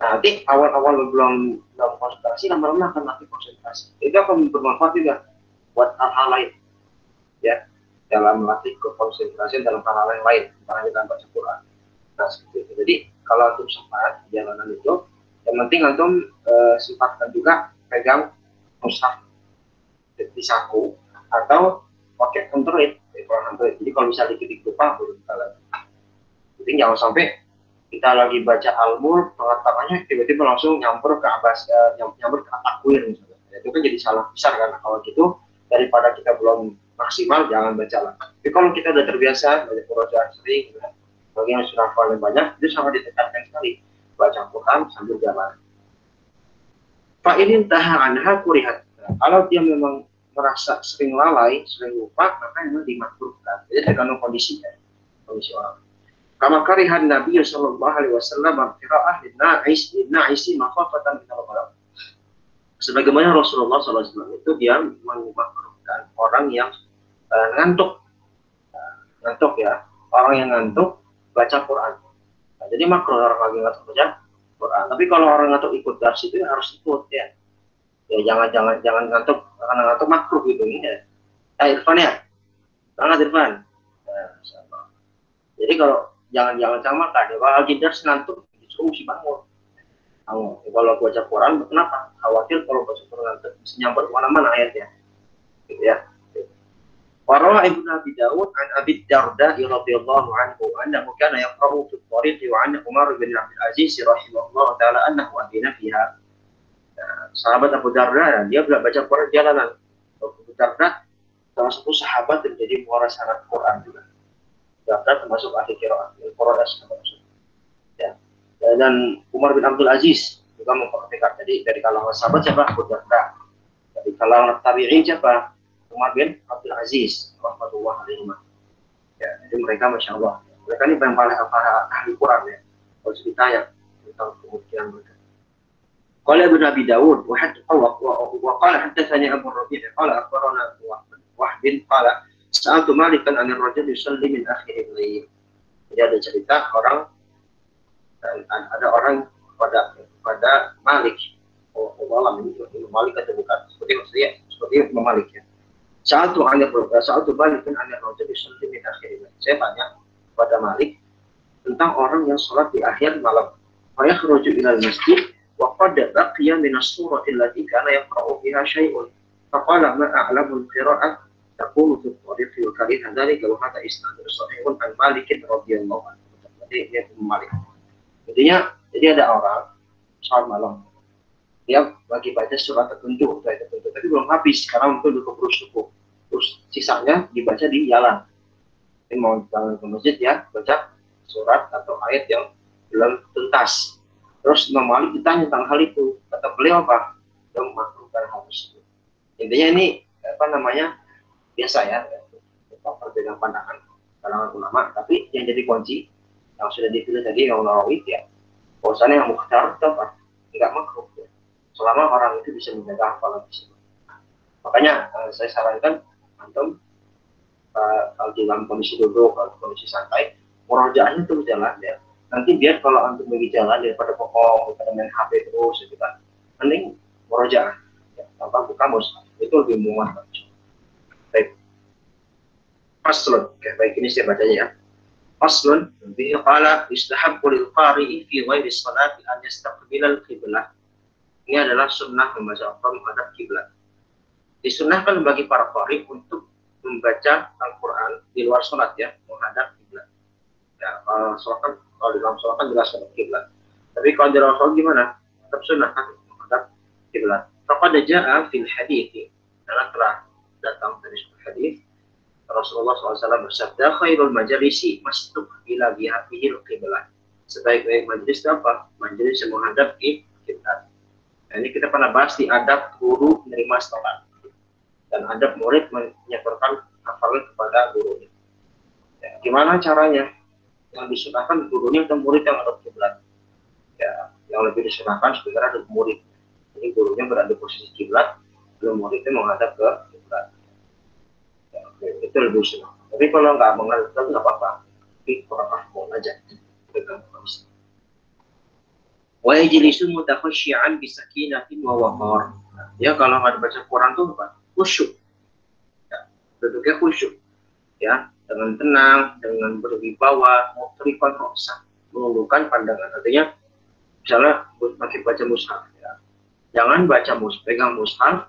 Nah, nanti awal-awal belum konsentrasi, lama-lama akan latih konsentrasi. Itu akan bermanfaat juga buat hal-hal lain, ya, dalam melatih konsentrasi dalam hal-hal yang lain, misalnya kita baca Quran. Nah, seperti itu. Jadi kalau antum sempat di jalanan itu, yang penting antum sempatkan juga pegang mushaf di saku atau pakai Android. Jadi kalau bisa dikit-dikit lupa, boleh kita lagi. Jadi jangan sampai kita lagi baca Al-Mulk, tangannya tiba-tiba langsung nyamper ke At-Takwir misalnya. Itu kan jadi salah besar karena kalau gitu daripada kita belum maksimal jangan baca lah. Tapi kalau kita udah terbiasa baca Quran sering, bagi yang sudah paling banyak itu sangat ditekankan sekali baca Quran sambil jalan. Pak ini tahanha kurihat. Kalau dia memang merasa sering lalai, sering lupa, maka memang dimakruhkan. Jadi tergantung kondisi orang. Kama karihan Nabi sallallahu alaihi wasallam qira'ah lin-na'isi makhafatan min al-ghalab. Sebagaimana Rasulullah SAW itu dia memakruhkan orang yang ngantuk ya, orang yang ngantuk baca Quran. Nah, jadi makruh orang lagi ngantuk baca Quran. Tapi kalau orang ngantuk ikut dars itu harus ikut ya. Ya jangan ngantuk, karena ngantuk makruh gitu ya. Irfan ya, sangat Irfan. Nah, jadi kalau jangan samakan ya, kalau lagi dars ngantuk disuruh si bangun. Kalau baca Quran, kenapa? Khawatir kalau baca Quran ngantuk bisa nyamper kemana-mana ayatnya, gitu ya. Warawa Ibnu Abi Dawud an Abi Darda radhiyallahu anhu annahu kana yaqra'u fi at-tariq wa an Umar bin Abdul Aziz rahimahullah taala annahu adina fiha. Sahabat Abu Darda dia baca Quran jalanan. Abu Darda salah satu sahabat yang menjadi muaras sanad Quran juga. Darda termasuk ahli qiraat, Quran termasuk. Ya. Dan Umar bin Abdul Aziz juga mempraktikkan. Jadi dari kalangan sahabat siapa? Abu Darda. Dari kalangan tabi'in siapa? Umar bin Abdul Aziz rahmatullah alaihi. Ya, jadi mereka masya Allah, mereka ini paling ahli Quran ya. Kalau ditanya tentang kemungkinan mereka. Qala Ibnu Abi Dawud wa qala haddatsani Abu Rabi' qala akhbarana Wahb bin qala sa'altu Malikan 'anil rajul yusalli min akhir al-lail. Jadi ada cerita ada orang pada Malik. Allah ini Malik atau bukan? Seperti Imam Malik ya. Saat tu Malik kan aneh rojul disuntik di akhir. Saya tanya kepada Malik tentang orang yang sholat di akhir malam. Ayah rojul ilal masjid wa qad baqiya min as-surati allati kana yaqra'u fiha shay'un. Faqala ma a'lamu al-qira'ah taqulu fi at-tariqi wa kariha dhalika wa hadha isnadun sahihun an Malik radhiyallahu anhu. Jadi dia Malik. Intinya jadi ada orang sholat malam. Dia bagi baca surat tertentu, tapi belum habis karena untuk keburu subuh. Terus sisanya dibaca di jalan. Ini mau jalan ke masjid ya, baca surat atau ayat yang belum tuntas. Terus Imam Malik ditanya tentang hal itu, kata beliau apa? Dia memakruhkan hal tersebut. Intinya ini biasa ya, perbedaan pandangan kalangan ulama. Tapi yang jadi kunci yang sudah dipilih tadi yang Nawawi ya, bahwasanya yang mukhtar itu apa? Tidak makruh. Ya. Selama orang itu bisa menjaga hafalan tersebut. Makanya saya sarankan antum kalau dalam kondisi duduk, kalau kondisi santai, murojaahnya terus jalan ya. Nanti biar kalau antum lagi jalan daripada pokok, daripada main HP terus, gitu kan. Mending murojaah, ya, tanpa buka mushaf itu lebih muat. Baik. Faslun. Oke, baik, ini saya bacanya ya. Faslun, bihi qala yustahabbu lil qari'i fi ghairi sholati an yastaqbila al-qiblah. Ini adalah sunnah membaca Al-Quran menghadap kiblat. Disunnahkan bagi para qari untuk membaca Al-Quran di luar sholat ya, menghadap kiblat. Ya, kalau di dalam sholat kan jelas menghadap kiblat. Tapi kalau di dalam sholat gimana? Tetap sunnah kan menghadap kiblat. Faqad jaa'a fil hadits, karena telah datang dari sebuah hadis Rasulullah SAW bersabda, khairul majalisi mastuqbila biha fihil qiblah. Sebaik-baik majelis apa? Majelis yang menghadap kiblat. Nah, ini kita pernah bahas di adab guru menerima sholat dan adab murid menyampaikan hafalan kepada gurunya. Ya, gimana caranya? Yang disunahkan gurunya atau murid yang menghadap kiblat. Ya, yang lebih disunahkan sebenarnya adalah murid. Jadi gurunya berada di posisi kiblat, lalu muridnya menghadap ke kiblat. Ya, itu lebih sunah. Tapi kalau nggak menghadap kiblat nggak apa-apa. Tapi kurang paham aja. Wa yajlisu mutakhashshi'an bi sakinatin wa waqar. Ya, kalau nggak baca Quran tuh apa? Khusyuk. Ya, duduknya khusyuk. Ya, dengan tenang, dengan berwibawa, mutrifan ra'sa, menundukkan pandangan. Artinya misalnya pakai baca mushaf ya. Jangan baca mushaf, pegang mushaf,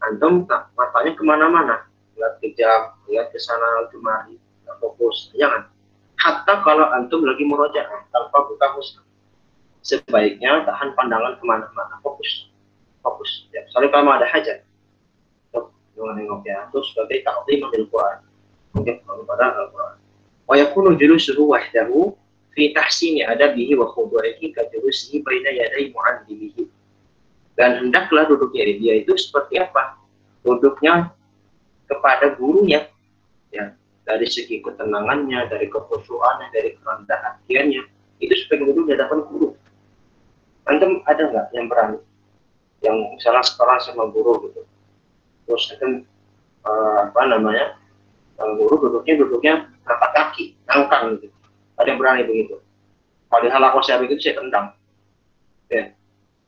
antum matanya kemana-mana, lihat ke jam, lihat ke sana kemari, nggak fokus. Jangan. Hatta kalau antum lagi murojaah tanpa buka mushaf, sebaiknya tahan pandangan kemana-mana, fokus. Ya. Soalnya kalau ada hajat, jangan nengok ya. Terus sebagai ta'zim bil Quran, mungkin kepada Al-Quran. Wa yakunu julusuhu wahdahu fi tahsini adabihi wa khudu'ihi ka julusihi baina yaday mu'allimihi. Dan hendaklah duduknya dia itu seperti apa? Duduknya kepada gurunya, ya, dari segi ketenangannya, dari kekhusyuannya, dari kerendahan hatiannya, itu sebagai duduk di hadapan guru. Antum ada nggak yang berani? Yang misalnya sekolah sama guru gitu, terus antum guru duduknya angkat kaki, ngangkang gitu. Ada yang berani begitu? Kalau di halaqah saya begitu saya tendang.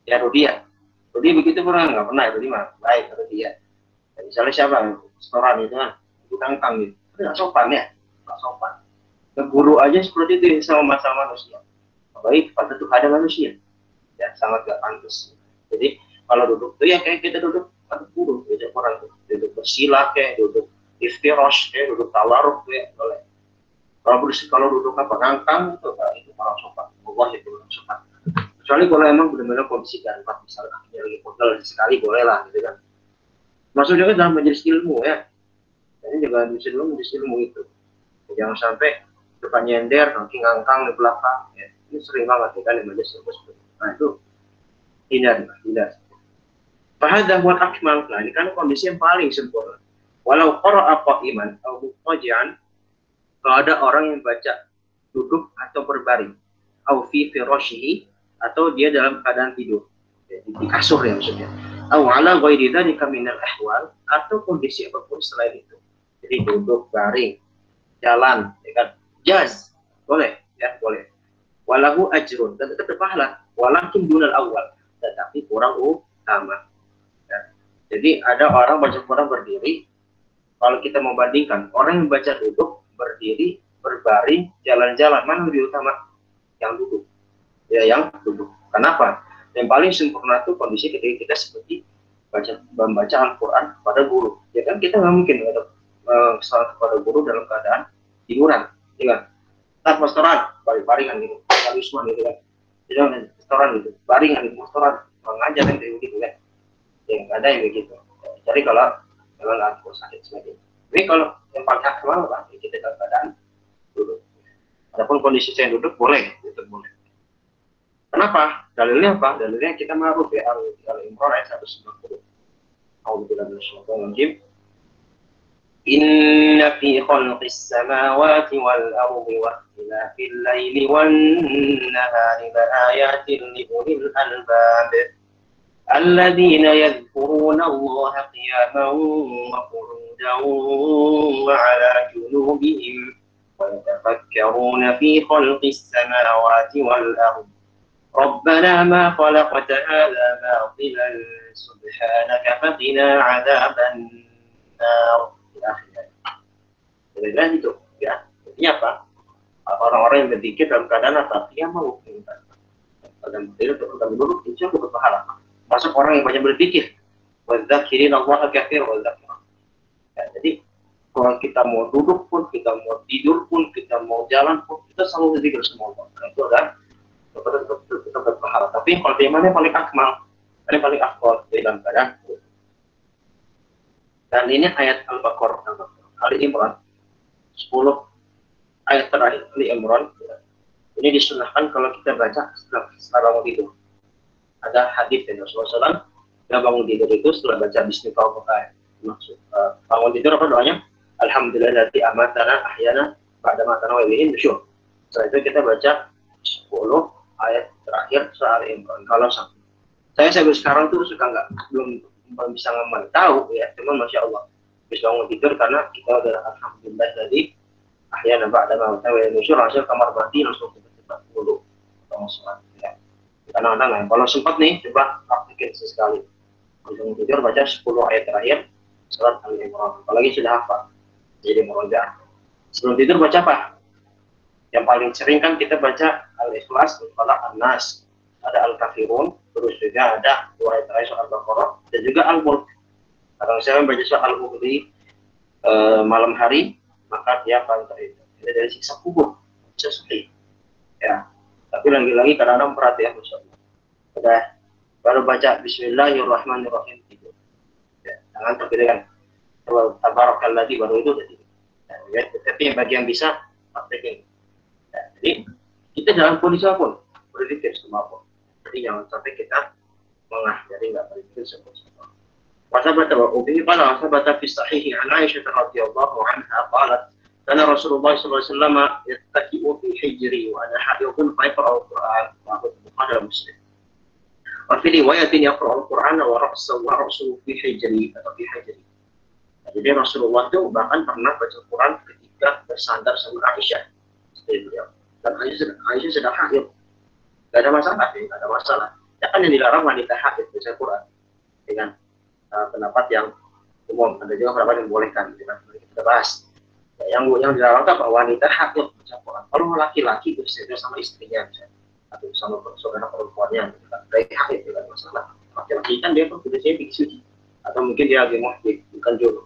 Ya Rudia begitu pernah nggak pernah? Rudi mah baik Rudia. Ya, misalnya siapa setoran itu kan, itu ngangkang gitu. Itu nggak sopan ya, nggak sopan. Ke guru aja seperti itu sama manusia. Baik pada tuh ada manusia. Ya sangat gak pantas. Jadi kalau duduk tuh ya kayak kita duduk pada guru, beda orang tuh duduk bersila kayak duduk iftirosh kayak duduk tawaruk kayak boleh. Kalau duduk apa ngangkang itu orang sopan. Allah itu orang sopan. Kecuali kalau emang benar-benar kondisi darurat, misalnya akhirnya lagi pegel sekali boleh lah gitu kan. Maksudnya kan dalam majelis ilmu ya. Jadi juga majelis ilmu itu. Jangan sampai depan nyender, nanti ngangkang di belakang. Ya. Ini sering banget ya kan di majelis ilmu seperti itu. Nah itu tidak. Fahadha huwal akmal. Nah ini kan kondisi yang paling sempurna. Walau qara'a qa'iman atau muqtaji'an, kalau ada orang yang baca duduk atau berbaring, au fi firashihi, atau dia dalam keadaan tidur, ya, di kasur ya maksudnya, au ala ghairi dzalika minal ahwal, atau kondisi apapun selain itu. Jadi duduk, baring, jalan, ya kan, jaz, boleh, ya boleh. Walahu ajrun, dan tetap pahala, walakin dunal awal, tetapi kurang utama. Ya. Jadi ada orang baca Quran berdiri, kalau kita mau bandingkan, orang yang baca duduk, berdiri, berbaring, jalan-jalan, mana lebih utama? Yang duduk. Ya, yang duduk. Kenapa? Yang paling sempurna itu kondisi ketika kita seperti membaca Al-Quran kepada guru. Ya kan kita nggak mungkin ada salat kepada guru dalam keadaan tiduran, ya kan? Restoran, baringan gitu, kalisman gitu kan. Jadi restoran gitu, baringan gitu, restoran, mengajar kan kayak gitu kan. Yang ada yang begitu. Jadi kalau memang nggak sakit sebagainya. Tapi kalau yang paling akmal lah, kita dalam keadaan duduk. Adapun kondisi saya duduk boleh, itu boleh. Kenapa? Dalilnya apa? Dalilnya kita ma'ruf ya, Al-Imran ayat 190. A'udzubillahi minasyaitonir rajim. Inna fi khalqis samawati wal ardi wa ikhtilafil laili wan nahari laayatin li ulil albab. Alladzina yadhkuruna Allaha qiyaman wa qu'udan wa 'ala junubihim wa yatafakkaruna fi khalqis samawati wal ardi. Rabbana ma khalaqta hadza batilan subhanaka faqina 'adzaban nar. Sebenarnya itu, ya. Artinya apa? Orang-orang yang berzikir dalam keadaan apa? Dia mau dalam berdiri atau dalam duduk, itu aku berpahala. Masuk orang yang banyak berzikir. Wadzakirin Allah katsir wadzakir. Ya, jadi kalau kita mau duduk pun, kita mau tidur pun, kita mau jalan pun, kita selalu berzikir sama Allah. Nah, itu adalah kita berpahala. Tapi kalau yang paling akmal, yang paling afdal dalam keadaan. Dan ini ayat Al-Baqarah, Ali Imran 10 ayat terakhir Ali Imran. Ini disunahkan kalau kita baca setelah bangun tidur. Ada hadis dari Rasulullah SAW, kita bangun tidur itu setelah baca Bismillahirrahmanirrahim. Maksud bangun tidur apa doanya? Alhamdulillahilladzi amatana ahyana ba'da matana wa ilaihi nusyur. Setelah itu kita baca 10 ayat terakhir surah Ali Imran. Kalau saya sampai sekarang tuh suka belum bisa ngomong tahu ya, cuman masya Allah bisa bangun tidur karena kita udah alhamdulillahilladzi ahyana ba'da matana wa ilaihi nusyur, langsung kamar mandi langsung kita dulu sholat ya. Kadang-kadang kalau sempat nih coba praktikin sesekali. Bangun tidur baca 10 ayat terakhir surat Ali Imran. Apalagi sudah hafal jadi murojaah. Sebelum tidur baca apa? Yang paling sering kan kita baca Al-Ikhlas, Al-Falaq, An-Nas, ada Al-Kafirun, terus juga ada 2 ayat terakhir surat Al-Baqarah dan juga Al-Mulk. Kalau saya baca surat Al-Mulk di malam hari, maka dia akan terhindar dari siksa kubur, sesuai. Ya, tapi lagi-lagi kadang-kadang berat ya, Masya Allah. Udah baru baca Bismillahirrahmanirrahim tidur. Ya, jangan terpilihkan. Tabarakalladzi baru itu jadi. Ya, tapi bagi yang bisa praktekin. Ya, jadi kita dalam kondisi apapun berzikir sama Allah. Jadi jangan sampai kita mengah, jadi nggak berzikir sama. Wasabat wa ubi qala wasabat fi sahih an Aisyah radhiyallahu anha qalat kana Rasulullah sallallahu alaihi wasallam yattaqi'u fi hijri wa ana hayyun fa yaqra'u al-Qur'an wa huwa Bukhari Muslim. Wa fi riwayatin yaqra'u al-Qur'an wa ra'suhu fi hijri atau fi hijri. Jadi Rasulullah itu bahkan pernah baca Quran ketika bersandar sama Aisyah. Dan Aisyah sedang haid. Tidak ada masalah, tidak ada masalah. Ya kan yang dilarang wanita haid baca Quran dengan pendapat yang umum. Ada juga pendapat yang bolehkan, kita bahas. Ya, yang dilarang apa? Wanita haid baca Quran. Kalau laki-laki itu bisa sama istrinya, atau sama saudara perempuannya, baik haid tidak ada masalah. Laki-laki kan dia pun biasanya biksu, atau mungkin dia lagi muhdik, bukan jodoh.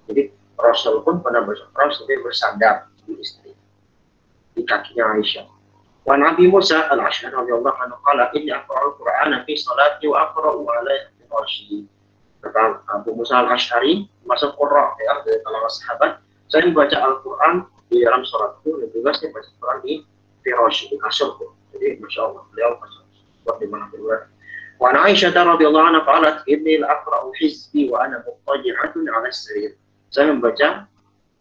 Jadi Rasul pun pada baca Quran sampai bersandar di istri, di kakinya Aisyah. Wa Nabi Musa al-Asy'ari radhiyallahu anhu qala inni aqra'u al-Qur'ana fi salati wa aqra'u 'ala firashi. Kata Abu Musa al-Asy'ari, masuk qurra ya dari kalangan sahabat, saya membaca Al-Qur'an di dalam salatku dan juga saya baca Quran di firashi, di kasurku. Jadi masya Allah beliau baca di mana beliau. Wa Aisyah radhiyallahu anha qalat inni aqra'u hizbi wa ana muttaji'atun 'ala as-sarir. Saya membaca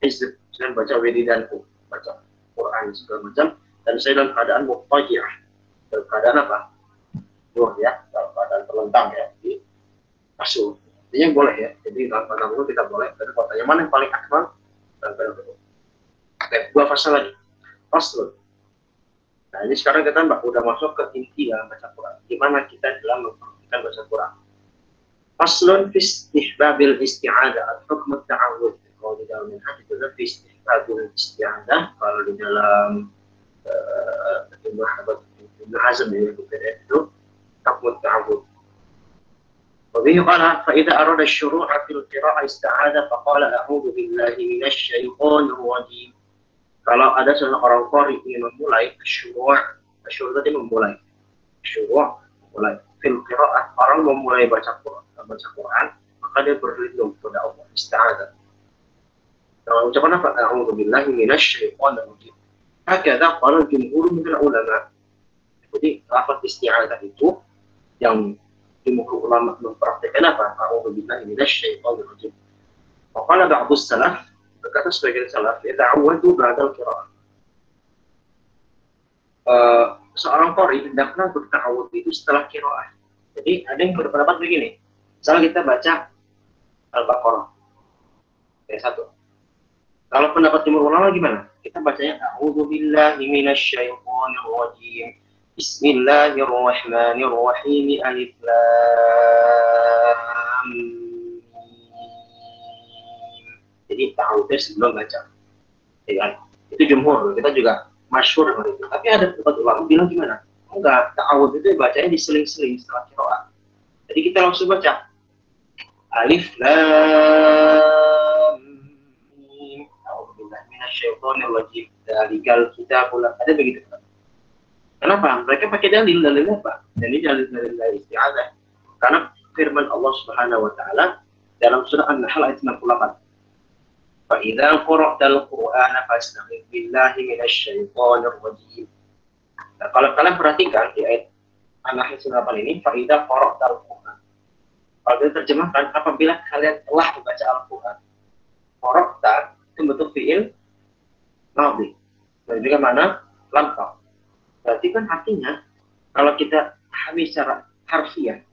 hizb, saya membaca wiridanku, baca Quran segala macam, dan saya dalam keadaan muttaji'ah, dalam keadaan apa? Ya, dalam keadaan terlentang ya di kasur. Ini boleh ya. Jadi dalam keadaan itu kita boleh. Dan katanya mana yang paling akmal dalam keadaan itu. Oke, 2 fase lagi. Faslun. Nah ini sekarang kita udah masuk ke inti dalam baca Quran. Gimana kita dalam mempraktikkan baca Quran? Faslun fi istihbabil isti'adah, al-hukm at-ta'awudz. Kalau di dalam minhaj itu fi istihbabil isti'adah, kalau di dalam Ibn Hazm itu hukm at-ta'awudz. وبه قال فإذا أراد الشروع في القراءة استعاذ فقال أعوذ بالله من الشيطان الرجيم. Kalau ada seorang qari ingin memulai syuru' tadi memulai fil qira'ah, orang memulai baca Quran, maka dia berlindung kepada Allah, isti'adzah. Kalau ucapan apa? A'udzu billahi minasy syaithanir rajim. Hakadha qala jumhur min ulama. Jadi lafaz isti'adzah itu yang jumhur ulama mempraktikkan apa? A'udzu billahi minasy syaithanir rajim. Wa qala ba'd as-salaf, berkata sebagian salaf, yata'awwadu ba'da al-qira'ah. Seorang qari hendaklah berta'awudz itu setelah qira'ah. Jadi ada yang berpendapat begini. Misalnya kita baca Al-Baqarah. Kayak satu. Kalau pendapat jumhur ulama gimana? Kita bacanya a'udzu billahi minasy syaithanir rajim. Bismillahirrahmanirrahim. Alif lam. Jadi Jadi ta'awudnya sebelum baca. Ya kan? Itu jumhur, kita juga masyhur dengan itu. Tapi ada beberapa ulama bilang gimana? Enggak, ta'awud itu bacanya diseling-seling setelah qiraat. Jadi kita langsung baca Alif Lam Mim. A'udzubillahi minasyaitonir rajim. Dzalikal kitabul. Ada begitu. Kenapa? Mereka pakai dalil apa? Dan ini dalil dari isti'adzah. Karena firman Allah Subhanahu wa taala dalam surah An-Nahl ayat 98. Fa idza qara'tal Qur'ana fasta'idz billahi minasyaitonir rajim. Nah, kalau kalian perhatikan di ayat An-Nahl 98 ini, fa idza qara'tal Qur'an. Kalau diterjemahkan, apabila kalian telah membaca Al-Qur'an. Qara'ta itu bentuk fi'il madhi. Dan juga mana? Lam. Berarti kan artinya kalau kita pahami secara harfiah,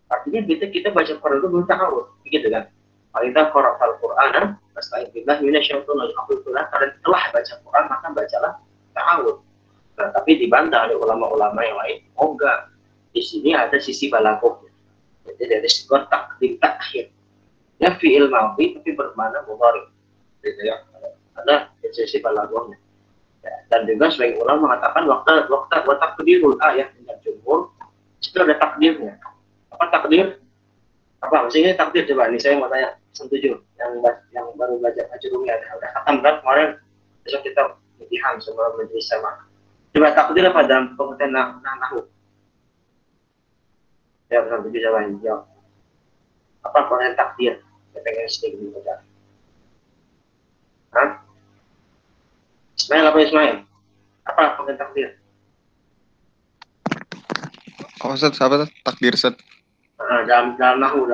artinya kita baca Quran itu belum ta'awud, begitu kan? Kita qara'al Qur'ana fasta'idz billahi minasyaitonir rajim. Apabila kalian telah baca Quran, maka bacalah ta'awud. Nah, tapi dibantah oleh ulama-ulama yang lain. Oh enggak, di sini ada sisi balaghahnya. Jadi ada sebuah takdim takhir. Ya fi'il madhi tapi bermakna mudhari. Gitu ya. Ada sisi balaghahnya. Ya, dan juga sebagian ulama mengatakan waktu takdirul ayat dengan jumhur itu ada takdirnya. Apa takdir? Apa maksudnya takdir? Coba ini saya mau tanya setuju yang baru belajar ajrumi ada khatam kan kemarin, besok kita imtihan semua majelis sama. Coba takdir apa dalam pengertian nahwu? Ya betul bisa banyak jawab. Apa pengertian takdir? Saya pengen sedikit baca. Hah? Ismail apa Ismail? Apa pengertian takdir? Oh, Ustaz, apa tuh? Takdir, Ustaz? Dalam nahwu.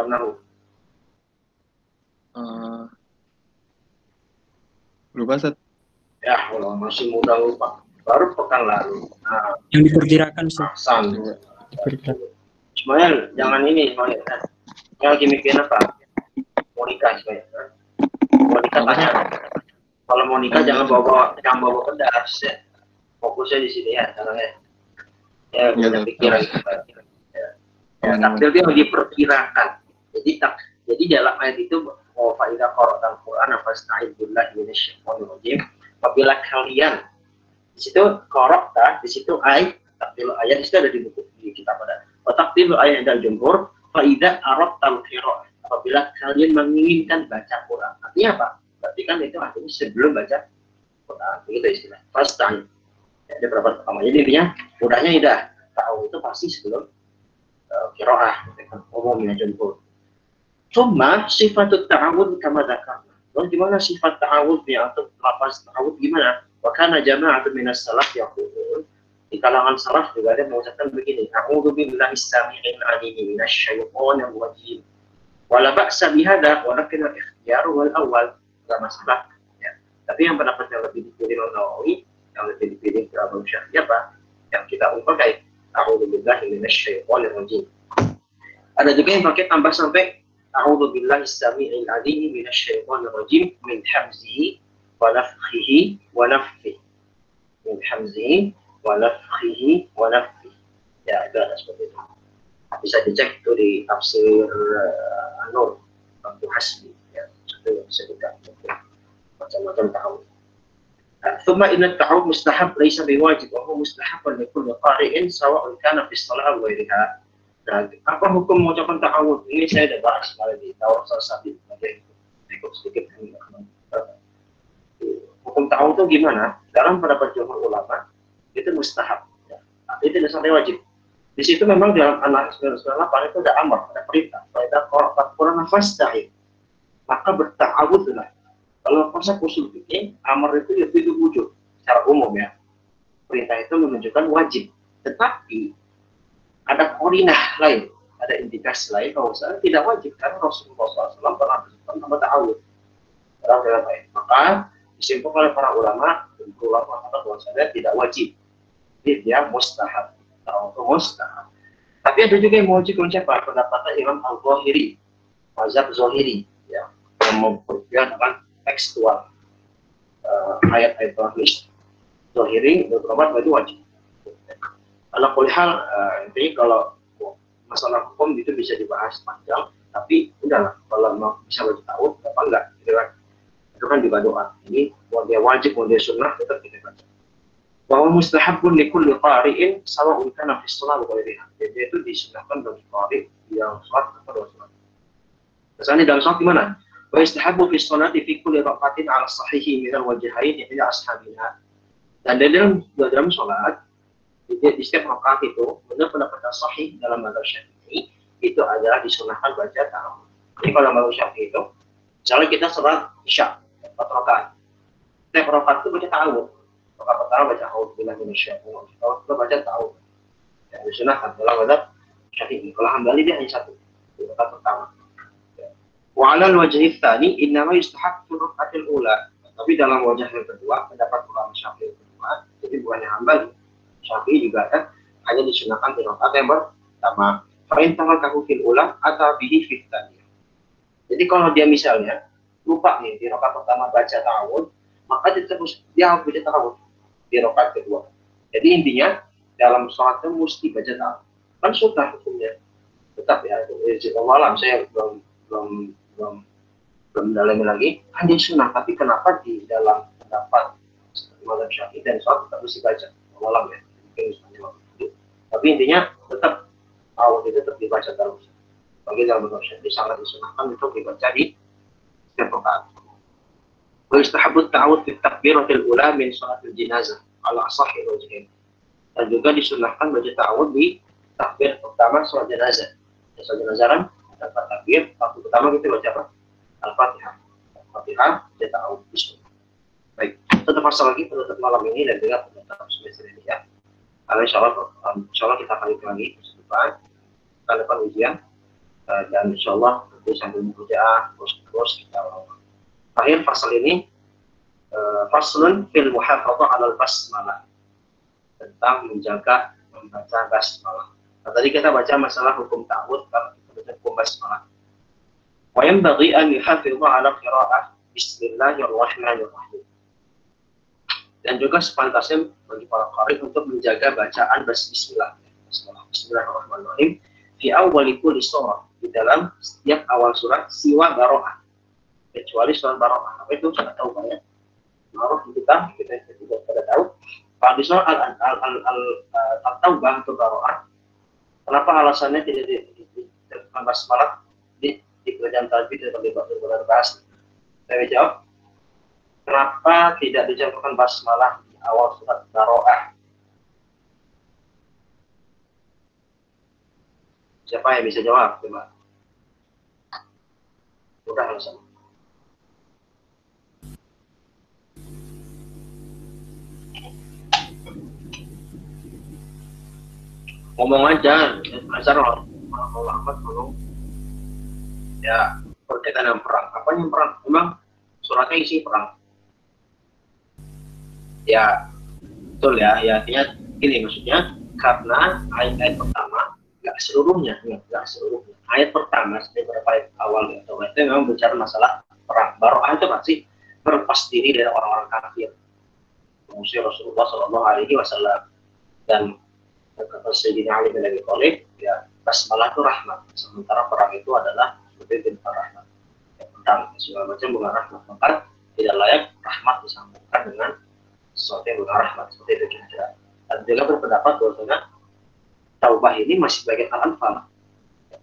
Lupa, Ustaz. Ya, kalau masih muda lupa. Baru pekan lalu. Nah, Yang diperkirakan, Ustaz. Ismail, jangan ini Ismail. Yang lagi mikirin apa? Mau nikah Ismail. Mau nikah tanya. Kalau mau nikah jangan bawa pedas ya. Fokusnya di sini ya, caranya. Ya, punya pikiran. Ya, takdir itu yang diperkirakan. Jadi dalam ayat itu faidah qara'al Qur'an fasta'idz billahi minasyaitonir rajim. Apabila kalian di situ qara'ta, di situ takdir ayat itu ada di buku di kitab ada. Takdir ayat dari jumhur faidah aradtal qira'ah. Apabila kalian menginginkan baca Quran. Artinya apa? Berarti kan itu artinya sebelum baca Quran. Begitu istilah. Fasta'idz. Ada berapa pertama. Jadi intinya mudahnya udah tahu itu pasti sebelum qiraah umumnya jumhur. Cuma sifat ta'awud kama dzakarna. Lalu gimana sifat ta'awudnya atau lafaz ta'awud gimana? Wa kana jama'atun minas salaf yaqulun. Di kalangan salaf juga ada mengucapkan begini, a'udzu billahi as-sami'il 'alim minasyaitonir rajim. Wala ba'sa bihadza walakin al-ikhtiyar wal awwal. Enggak masalah ya. Tapi yang pendapat yang lebih dipilih oleh Nawawi, yang lebih dipilih Imam Syafi'i apa? Yang kita umpamai a'udzu billahi minasyaitonir rajim. Ada juga yang pakai tambah sampai a'udzu billahi as-sami'il 'alim minasyaitonir rajim min hamzihi wa nafthihi wa nafthihi. Min hamzihi wa nafthihi wa nafthihi. Ya, ada seperti itu. Bisa dicek itu di tafsir An-Nur Abu Hasbi ya. Itu bisa kita macam-macam tahu. ثم إن التعوذ مستحب ليس بواجب وهو مستحب لكل قارئ سواء كان في الصلاة أو غيرها. Nah, apa hukum mengucapkan ta'awud? Ini saya sudah bahas kemarin di Tawar Sasabi. Ikut sedikit. Hukum ta'awud itu gimana? Dalam pendapat jumhur ulama itu mustahab. Ya. Itu tidak sampai wajib. Di situ memang dalam An-Nahl 98 itu ada amar, ada perintah. Pada Quran fasta'idz. Maka berta'awudlah. Kalau konsep usul fikih, amar itu lebih wujud secara umum ya. Perintah itu menunjukkan wajib. Tetapi ada korinah lain, ada indikasi lain bahwa tidak wajib karena Rasulullah SAW pernah bersabda tentang ta'awud. Maka disimpulkan oleh para ulama mengatakan bahwasanya tidak wajib. Jadi dia mustahab. Ta'awud mustahab. Tapi ada juga yang wajib siapa? Pendapatnya Imam Al-Zahiri, mazhab Zahiri, ya, yang memperkirakan dengan tekstual ayat-ayat Al-Qur'an. Zahiri berpendapat bahwa itu wajib. Kalau kulihal, intinya kalau masalah hukum itu bisa dibahas panjang, tapi udahlah kalau mau bisa bagi tahu apa enggak gitu kan. itu kan juga doa. Ini mau dia wajib mau dia sunnah tetap kita baca. Bahwa mustahabun likulli qari'in sawa'un kana fi shalah wa ghairiha. Jadi itu disunahkan bagi qari yang salat atau salat. Misalnya dalam salat gimana? Wa istahabbu fi sholati fi kulli rakatin 'ala sahihi min al-wajhain ila ashabiha. Dan dalam salat di setiap rakaat itu menurut pendapat sahih dalam mazhab Syafi'i itu adalah disunahkan baca ta'awudz. Jadi kalau mazhab Syafi'i itu misalnya kita salat Isya 4 rakaat. Setiap rakaat itu baca ta'awudz. Rakaat pertama baca a'udzubillahi minasyaitonir rajim. Kalau kita baca ta'awudz. Yang disunahkan dalam mazhab Syafi'i. Kalau Hambali dia hanya satu. Di rakaat pertama. Wa 'ala al-wajhi tsani innama yustahab fi raka'atil ula. Tapi dalam wajah yang kedua pendapat ulama Syafi'i kedua, jadi bukannya Hambali. Syafi'i juga kan hanya disunahkan di rakaat yang pertama. Fa in tarakahu fil ula atau bihi fi tsaniyah. Jadi kalau dia misalnya lupa nih di rakaat pertama baca ta'awudz, maka dia harus baca ta'awudz di rakaat kedua. Jadi intinya dalam sholat itu mesti baca ta'awudz. Kan sunnah hukumnya. Tetap ya, itu malam saya belum mendalami lagi. Kan dia sunnah, tapi kenapa di dalam pendapat mazhab Syafi'i dan sholat tetap mesti baca malam ya? Mungkin misalnya waktu itu. Tapi intinya tetap ta'awudz itu tetap dibaca terus. Bagi dalam mazhab Syafi'i sangat disunahkan untuk dibaca di setiap rakaat. Wa istahabbu ta'awudz fi takbiratil ula min shalatil janazah ala ashahhi wajhain. Dan juga disunahkan baca ta'awudz di takbir pertama salat jenazah. Salat jenazah kan dapat takbir, waktu pertama kita baca apa? Al-Fatihah. Al-Fatihah baca ta'awudz bismillah. Baik, tetap pasal lagi penutup malam ini dan juga penutup semester ini ya. Karena insyaallah kita balik lagi minggu depan ujian. Dan insyaallah nanti sambil bekerja terus kita akhir fasal ini faslun fil muhafadzah 'alal basmalah, tentang menjaga membaca basmalah. Nah, tadi kita baca masalah hukum ta'awudz, kalau kita baca hukum basmalah. Wa yanbaghi an yuhafidha 'ala qira'ah bismillahirrahmanirrahim. Dan juga sepantasnya bagi para qari untuk menjaga bacaan bismillah. Bismillahirrahmanirrahim fi awwali kulli surah, di dalam setiap awal surat siwa baro'ah, kecuali surat baro'ah. Apa itu surat taubah ya? Baro'ah kita tidak pada tahu. Kalau di surat al-taubah atau baro'ah, kenapa alasannya tidak diterapkan basmalah di kerajaan tajwid dan berbahasa? Saya jawab, kenapa tidak dicampurkan basmalah di awal surat baro'ah? Siapa yang bisa jawab? Coba. Udah langsung. Ngomong aja, Azhar Muhammad tolong. Ya, berkaitan dengan perang. Apa yang perang? Memang suratnya isi perang. Ya, betul ya. Ya, artinya ini maksudnya karena ayat pertama nggak seluruhnya. Ayat pertama beberapa ayat awal itu memang bicara masalah perang. Baro'ah itu pasti berlepas diri dari orang-orang kafir, mengusir Rasulullah SAW, dan kata Sayyidina Ali bin Abi Thalib, ya basmalah itu rahmat, sementara perang itu adalah seperti bentuk rahmat. Ya, tentang segala macam bukan rahmat, maka tidak layak rahmat disambungkan dengan sesuatu yang bukan rahmat, seperti itu kira-kira. Dan juga berpendapat bahwasanya Taubah ini masih bagian al-Anfal,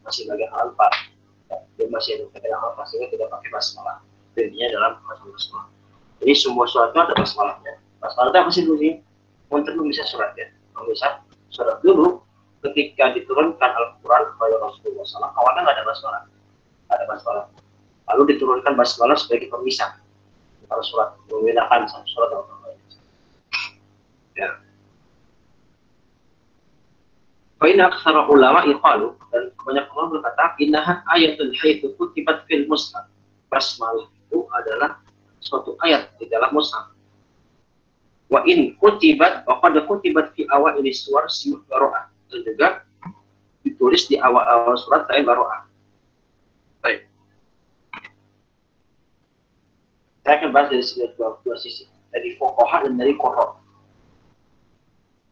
masih bagian al-Anfal, dia masih ada bagian al-Anfal, sehingga tidak pakai basmalah. Intinya dalam masalah basmalah. Jadi semua surat itu ada basmalahnya. Basmalah itu apa sih dulu sih? Untuk bisa surat ya, bisa surat dulu ketika diturunkan Al-Quran kepada Rasulullah SAW, awalnya nggak ada basmalah, ada basmalah. Lalu diturunkan basmalah sebagai pemisah antara surat, membedakan satu surat atau lain. Ya. Fa'inna aktsara ulama iqalu, dan banyak ulama berkata innaha ayatul haitsu kutibat fil mushaf. Basmalah itu adalah suatu ayat di dalam mushaf. Wa in kutibat wa qad kutibat fi awal ini surat simut baro'ah, dan juga ditulis di awal-awal surat selain baro'ah. Baik. Saya akan bahas dari dua sisi, dari fuqaha dan dari qurra.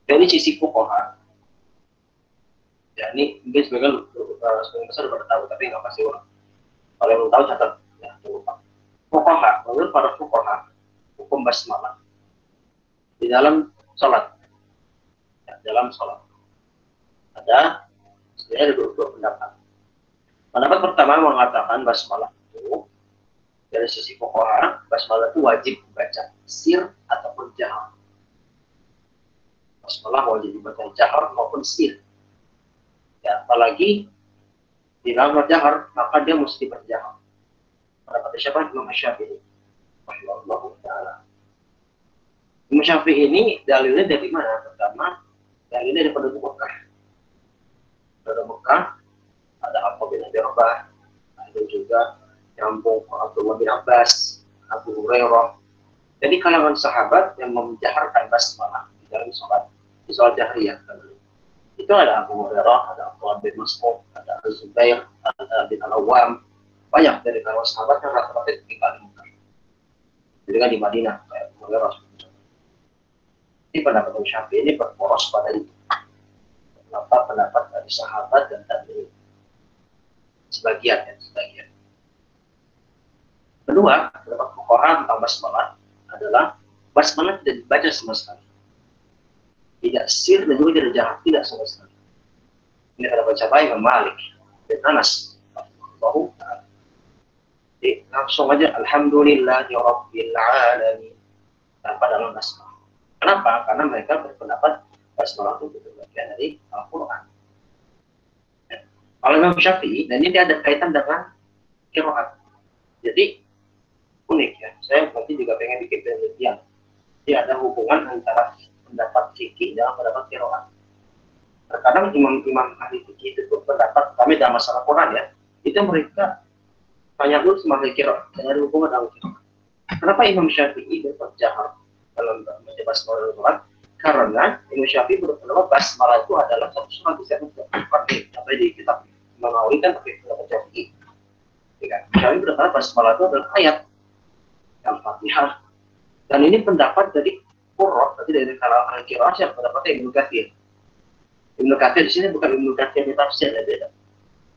Dari sisi fuqaha, ya ini mungkin sebagian besar sudah tahu, tapi nggak pasti orang. Kalau yang belum tahu catat, ya lupa. fuqaha, menurut para fuqaha, hukum basmalah di dalam sholat. Ya, dalam sholat ada sebenarnya ada dua pendapat. Pendapat pertama mengatakan basmalah itu dari sisi fuqaha, basmalah itu wajib dibaca sir ataupun jahar. Basmalah wajib dibaca jahar maupun sir. Ya, apalagi di dalam jahar maka dia mesti berjahar. Pendapat siapa? Imam Syafi'i. Rahimahullah taala. Imam Syafi'i ini dalilnya dari mana? Pertama, dalilnya dari penduduk Mekah. Penduduk Mekah ada Abu bin Abi Rabah, ada juga Nyambung Abdullah bin Abbas, Abu Hurairah. Jadi kalangan sahabat yang menjaharkan basmalah di dalam sholat, di sholat jahriyah. Itu ada Abu Hurairah, ada Abdullah bin Mas'ud, ada Az-Zubair, ada bin Al-Awwam. Banyak dari kalangan sahabat yang rata-rata tinggal di Mekah. Jadi kan di Madinah, kayak Abu Hurairah. Ini pendapat Imam Syafi'i ini berporos pada itu. Pendapat dari sahabat dan tabi'in. Sebagian. Kedua, pendapat fuqaha tentang basmalah adalah basmalah tidak dibaca sama sekali. Tidak sir dan juga tidak jahat, tidak sama sekali. Ini ada baca Imam Malik dan Anas. Jadi langsung aja Alhamdulillahirabbil alamin tanpa dalam basmalah. Kenapa? Karena mereka berpendapat basmalah itu bagian dari Al-Quran. Kalau Imam Syafi'i, dan ini ada kaitan dengan qiraat. Jadi unik ya. Saya nanti juga pengen bikin penelitian. Jadi ada hubungan antara pendapat fikih dan pendapat qiraat. Terkadang imam-imam ahli fikih itu berpendapat, kami dalam masalah Quran ya, itu mereka tanya dulu sebagai qiraat, dan ada hubungan dengan qiraat. Kenapa Imam Syafi'i berjahar dalam membaca basmalah? Karena Imam Syafi'i berpendapat basmalah itu adalah satu surat di setiap Al-Quran. Apa di kitab Nawawi kan pakai pendapat Syafi'i. Syafi'i berpendapat basmalah itu adalah ayat Al-Fatihah. Dan ini pendapat dari Qurra, berarti dari kalangan al-qiraah yang pendapatnya Ibnu Katsir. Ibnu Katsir di sini bukan Ibnu Katsir di tafsir, ya beda.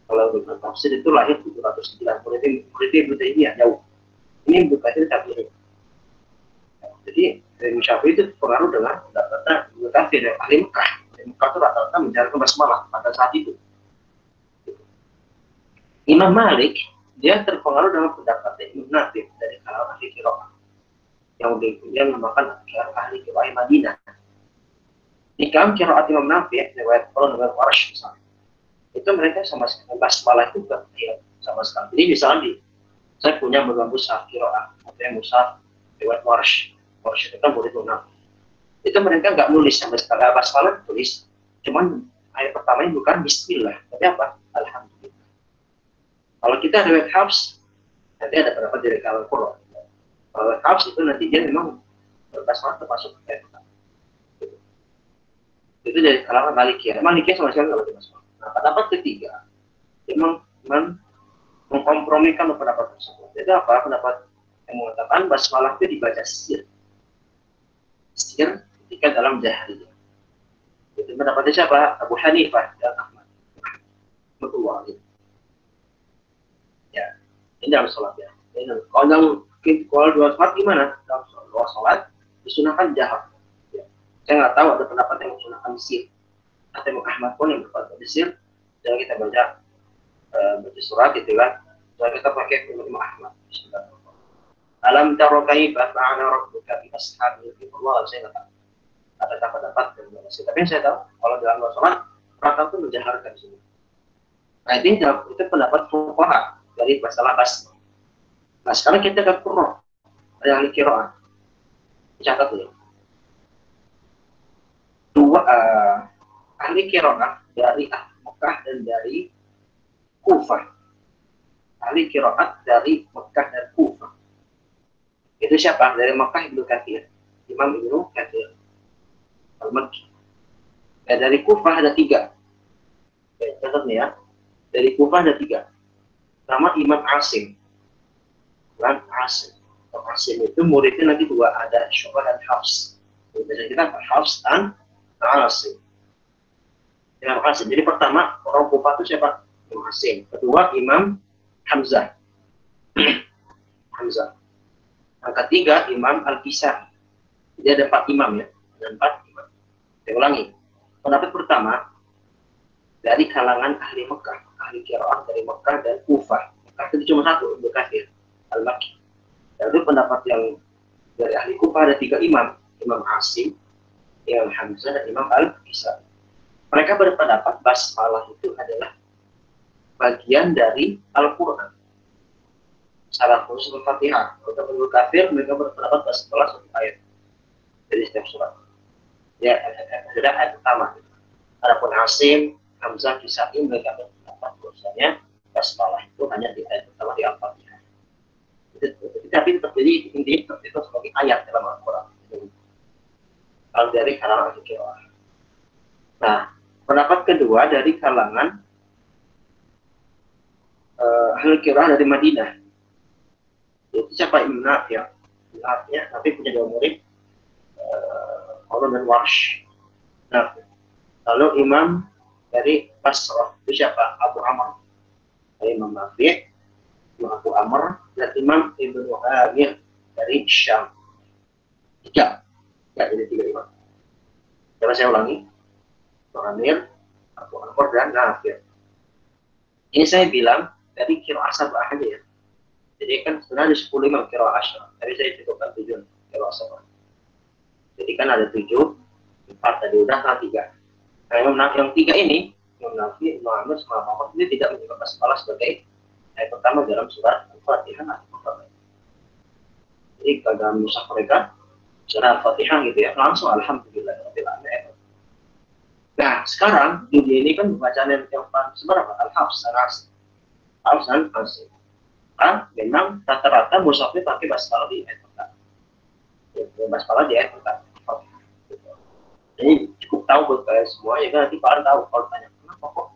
Kalau Ibnu Tafsir itu lahir 709, muridnya Ibnu Taimiyah jauh. Ini Ibnu Katsir tabi'in. Jadi Imam Syafi'i itu pengaruh dengan pendapatnya Ibnu Katsir dari ahli Mekah. Mekah itu rata-rata menjalankan basmalah pada saat itu. Imam Malik dia terpengaruh dengan pendapatnya Ibnu Nafi dari kalangan ahli qiraah yang kemudian memakan ahli qiraah Madinah. Di kalangan qiraat Imam Nafi, riwayat Qur'an dengan Warsh misalnya, itu mereka sama sekali basmalah itu enggak ya, sama sekali. Jadi misalnya saya punya beberapa mushaf qiraah, ada mushaf riwayat Warsh itu kan murid Imam Nafi. Itu mereka enggak nulis sama sekali basmalah, tulis. Cuman ayat pertamanya bukan Bismillah, tapi apa? Alhamdulillah. Kalau kita riwayat Hafs, nanti ada pendapat dari kalangan Qur'an. Kalau Hafs itu nanti dia memang berbasmalah termasuk ayat pertama. Itu dari kalangan Malikiyah. Malikiyah sama sekali nggak berbasmalah. Nah, pendapat ketiga, memang mengkompromikan pendapat tersebut. Jadi apa? Pendapat yang mengatakan basmalah itu dibaca sir ketika dalam jahriyah. Itu pendapatnya siapa? Abu Hanifah dan Ahmad. Betul. Ya, ini dalam sholat ya. Kalau dua sholat gimana? Dalam dua sholat disunahkan jahar. Ya. Saya nggak tahu ada pendapat yang disunahkan sir. Atau Imam Ahmad pun yang berpendapat sir. Jangan kita baca surat gitu kan. Jangan kita pakai Imam Ahmad. Alam taro kaifa fa'ala rabbuka bi ashabil fil. Allah saya nggak tahu. Ada pendapat yang berbeda. Tapi yang saya tahu kalau dalam dua sholat rakaat itu menjaharkan di sini. Nah itu pendapat fuqaha dari masalah basmalah. Nah sekarang kita ke Qur'an yang qiraah. Catat ya. Dua ahli qiraah dari Mekah dan dari Kufah. Ahli qiraat dari Mekah dan Kufah. Itu siapa? Dari Mekah Ibnu Katsir, Imam Ibnu Katsir Al-Makki. Ya, dari Kufah ada 3. Ya, catat nih ya. Dari Kufah ada 3. Nama Imam Asim. Imam Asim. Asim itu muridnya nanti 2, ada Syu'bah dan Hafs. Jadi kita Hafs dan Asim. Imam Asim. Jadi pertama orang Kufah itu siapa? Imam Asim. Kedua Imam Hamzah. Hamzah. Yang ketiga Imam Al-Kisai. Jadi ada 4 imam ya, ada 4 imam. Saya ulangi. Pendapat pertama dari kalangan ahli Mekah, ahli qiraah dari Mekah dan Kufah. Mekah itu cuma satu, Ibnu Katsir Al-Makki. Lalu pendapat yang dari ahli Kufah ada 3 imam, Imam Asim, Imam Hamzah, dan Imam Al-Kisai. Mereka berpendapat basmalah itu adalah bagian dari Al-Quran. Salah khusus Al-Fatihah. Untuk Ibnu Katsir mereka berpendapat basmalah satu ayat dari setiap surat. Ya, sudah ayat pertama. Adapun Asim, Hamzah, Kisai mereka berpendapat bahwasanya basmalah itu hanya di ayat pertama di Al-Fatihah. Tapi tetap jadi intinya itu sebagai ayat dalam Al-Quran. Kalau dari kalangan qiraah. Nah, pendapat kedua dari kalangan ahli qiraah dari Madinah. Itu siapa? Imam Nafi'. Nafi' punya 2 murid, Harun dan Warsh. Nah, lalu imam dari Basrah itu siapa? Abu Amr. Imam Nafi', Imam Abu Amr, dan Imam Ibnu Amir dari Syam. 3. Ya, jadi 3 imam. Coba saya ulangi. Ibnu Amir, Abu Amr, dan Nafi'. Ini saya bilang dari qiraah sab'ah aja ya. Jadi kan sebenarnya ada 10 imam qiraah asy'arah. Tapi saya cukupkan 7 qiraah sab'ah. Jadi kan ada 7, 4 tadi udah, kan 3. Nah, yang 3 ini, Imam Nafi', Imam Amir, sama Muhammad ini tidak menyebut basmalah sebagai ayat pertama dalam surat Al-Fatihah atau Al-Fatihah. Jadi dalam mushaf mereka surat Al-Fatihah gitu ya, langsung Alhamdulillahirabbil alamin. Nah, sekarang dunia ini kan bacaan yang seberapa? Al-Hafs, Al-Asim. Memang rata-rata mushafnya pakai basmalah di ayat pertama. Basmalah di ayat pertama. Jadi cukup tahu buat kalian semua, ya kan nanti kalian tahu kalau tanya kenapa kok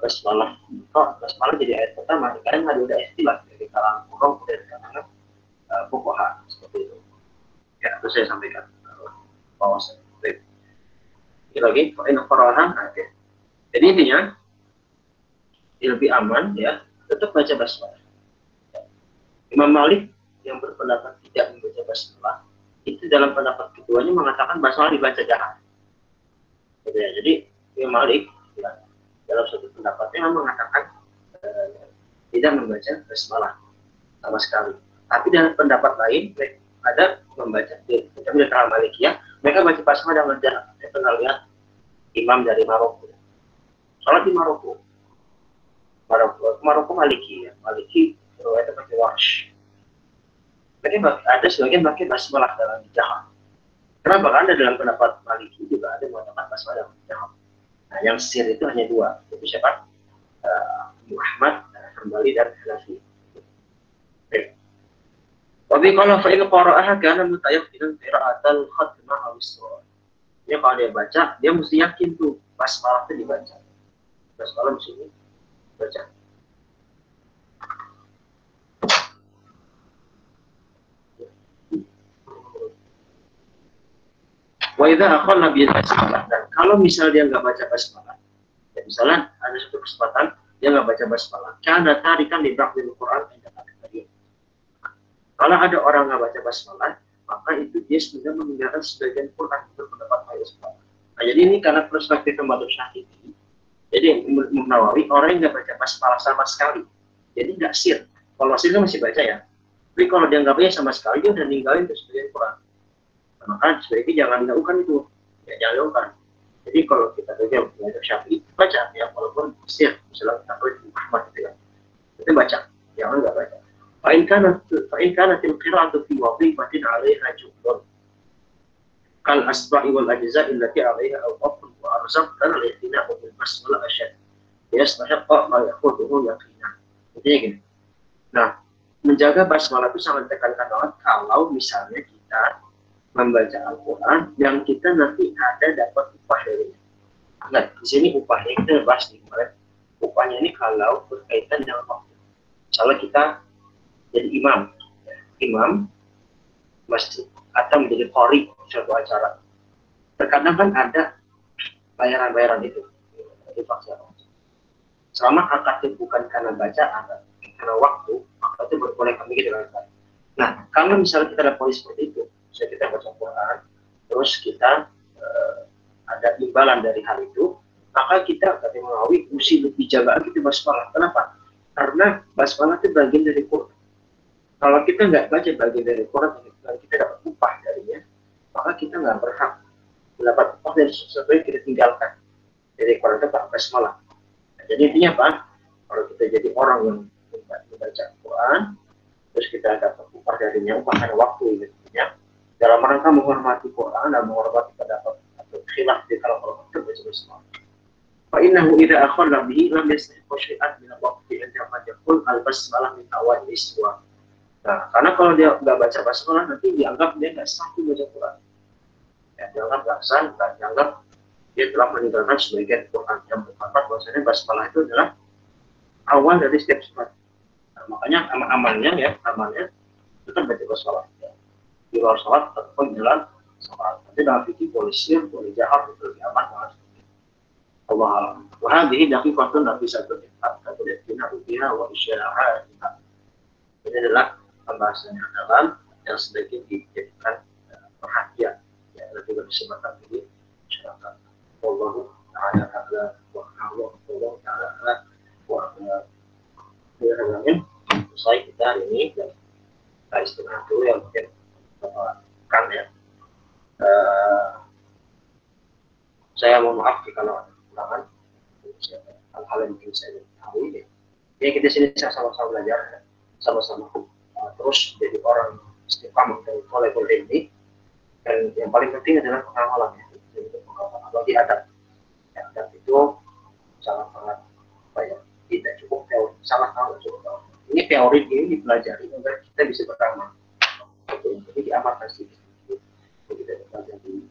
basmalah jadi ayat pertama. Kalian ada istilah dari kalangan orang dari kalangan fuqaha seperti itu. Ya, itu saya sampaikan bahwasanya. Ini lagi, ini Qur'an. Jadi intinya lebih aman ya, tetap baca basmalah. Imam Malik yang berpendapat tidak membaca basmalah, itu dalam pendapat keduanya mengatakan basmalah dibaca jahat. Jadi Imam Malik ya, dalam suatu pendapatnya mengatakan tidak membaca basmalah sama sekali. Tapi dalam pendapat lain ada membaca di kalangan Malikiyah, mereka baca basmalah dengan jahat. Saya pernah lihat imam dari Maroko. Salat di Maroko Maliki ya, Maliki riwayatnya pakai Warsh. Ada sebagian pakai basmalah dalam jahat. Kenapa? Karena dalam pendapat Maliki juga ada mengatakan basmalah dalam jahat. Nah, yang sir itu hanya 2, itu siapa? Muhammad, Hambali, dan Hanafi. Tapi kalau fa'il qara'aha kana mutayaqqinan qira'atal khatmah aw as-surat. Ya kalau dia baca, dia mesti yakin tuh basmalah itu dibaca. Basmalah mesti dibaca. Wa idza aqalla bi basmalah, dan kalau misal dia nggak baca basmalah, ya misalnya ada satu kesempatan dia nggak baca basmalah, kana tarikan di ba'dil Quran tidak ada. Kalau ada orang nggak baca basmalah, maka itu dia sudah meninggalkan sebagian Quran berpendapat basmalah. Nah, jadi ini karena perspektif Imam Syafi'i. Jadi Imam Nawawi orang yang nggak baca basmalah sama sekali, jadi nggak sir. Kalau sir kan masih baca ya. Tapi kalau dia nggak baca sama sekali, dia udah ninggalin itu sebagian Quran. Maka sebaiknya jangan dilakukan itu, ya jangan dilakukan. Jadi kalau kita belajar Syafi'i baca ya, walaupun sir, misalnya kita tahu itu Muhammad gitu ya, itu baca, jangan nggak baca. Fa'in kana qira'atu fi wadhifatin 'alaiha jublun kal asba'i wal ajza' allati 'alaiha awqafun wa arzaq dan al-ihtina'u bil basmalah asyad yastahaqqa ma yaqutuhu yaqinan. Jadi gini. Nah, menjaga basmalah itu sangat ditekankan banget kalau misalnya kita membaca Al-Quran yang kita nanti ada dapat upah darinya. Nah, di sini upahnya kita bahas di kemarin. Upahnya ini kalau berkaitan dengan waktu. Misalnya kita jadi imam masjid atau menjadi qori suatu acara. Terkadang kan ada bayaran-bayaran itu. Selama akad itu bukan karena bacaan, karena waktu, maka itu boleh kami gitu kan. Nah, kalau misalnya kita ada polis seperti itu, misalnya kita baca Quran, terus kita ada imbalan dari hal itu, maka kita akan mengetahui mesti lebih jaga kita basmalah. Kenapa? Karena basmalah itu bagian dari Quran. Kalau kita nggak baca bagian dari Quran, dan kita dapat upah darinya, maka kita nggak berhak mendapat upah dari sesuatu yang kita tinggalkan. Dari Quran itu basmalah. Nah, jadi intinya apa? Kalau kita jadi orang yang membaca Quran, terus kita dapat upah darinya, upah karena waktu ya. Dalam rangka menghormati Quran dan menghormati pendapat atau khilaf di kalangan ulama itu basmalah. فإنه إذا أخل به لم يستحق شيئا من الوقت عندما يقول البسملة من أول istiwa. Nah, karena kalau dia nggak baca basmalah nanti dianggap dia nggak sah baca Quran. Ya, dianggap nggak sah, dianggap dia telah meninggalkan sebagian Quran. Yang berpendapat bahwasanya basmalah itu adalah awal dari setiap surat. Nah, makanya amalnya tetap baca basmalah. Ya. Di luar sholat ataupun jalan sholat. Nanti dalam fikih polisi boleh jahar itu lebih aman banget. Allah alam. Wahadihi daqiqatun nafisatun hatta tulitina rubiha wa isyaraha. Ini adalah pembahasan yang dalam yang sedikit dijadikan perhatian ya lebih bersebatan di masyarakat. Wallahu ta'ala a'la wa Allah ta'ala a'la wa a'la. Selesai kita hari ini dan kita istirahat dulu yang mungkin kan ya. Saya mohon maaf jika ada kekurangan hal-hal yang mungkin saya tahu ya. Ya kita sini sama-sama belajar, sama-sama terus jadi orang istiqamah dari level ini. Dan yang paling penting adalah pengamalan ya. Jadi pengamalan bagi adab. Ya, adab itu sangat-sangat apa ya, tidak cukup teori, sangat-sangat cukup teori. Ini teori ini dipelajari agar kita bisa beramal. Jadi diamalkan sedikit. Kita pelajari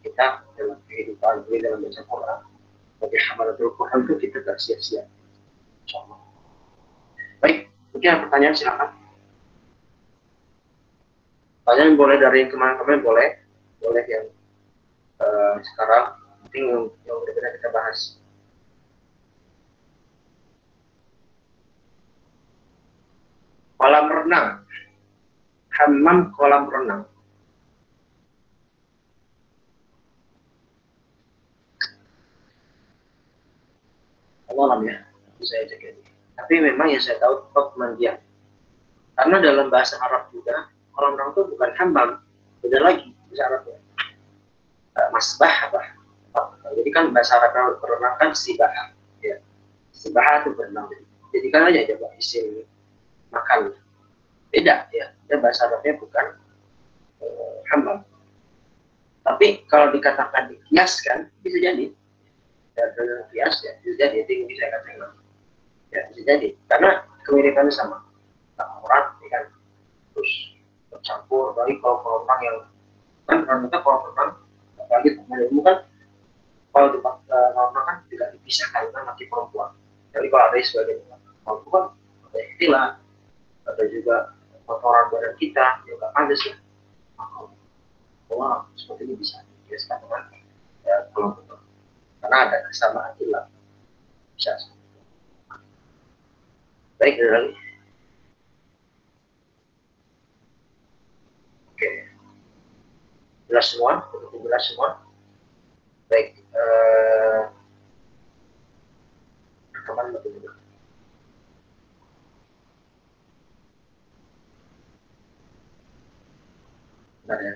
kita dalam kehidupan ini dalam baca Quran, bagi hamalatul Quran itu kita tak sia-sia. Insyaallah. Baik, mungkin ada pertanyaan silakan. Pertanyaan boleh dari yang kemarin-kemarin boleh yang sekarang penting yang benar-benar kita bahas. Kolam renang, hammam kolam renang. Alam ya, saya cek ini. Tapi memang yang saya tahu tetap mandian. Karena dalam bahasa Arab juga kolam renang itu bukan hammam, beda lagi bahasa Arabnya. Masbah apa? Jadi kan bahasa Arab berenang kan sibah, ya. Sibah itu berenang. Jadi kan aja coba isim makan. Beda ya. Dan bahasa Arabnya bukan hammam. Tapi kalau dikatakan dikiaskan bisa jadi. Dan kias ya bisa jadi. Itu bisa katakan. Ya bisa jadi. Karena kemiripannya sama. Orang kan terus bercampur. Bagi kalau orang yang kan ternyata kalau orang bagi ilmu kan kalau di norma kan tidak dipisahkan kan laki perempuan. Jadi kalau ada sebagai perempuan ada istilah, ada juga kotoran badan kita juga pantas ya. Bahwa seperti ini bisa dijelaskan dengan ya, kelompok karena ada kesamaan ilah bisa. Baik lagi. Oke, jelas semua, betul jelas semua. Baik, rekaman betul. Benar ya.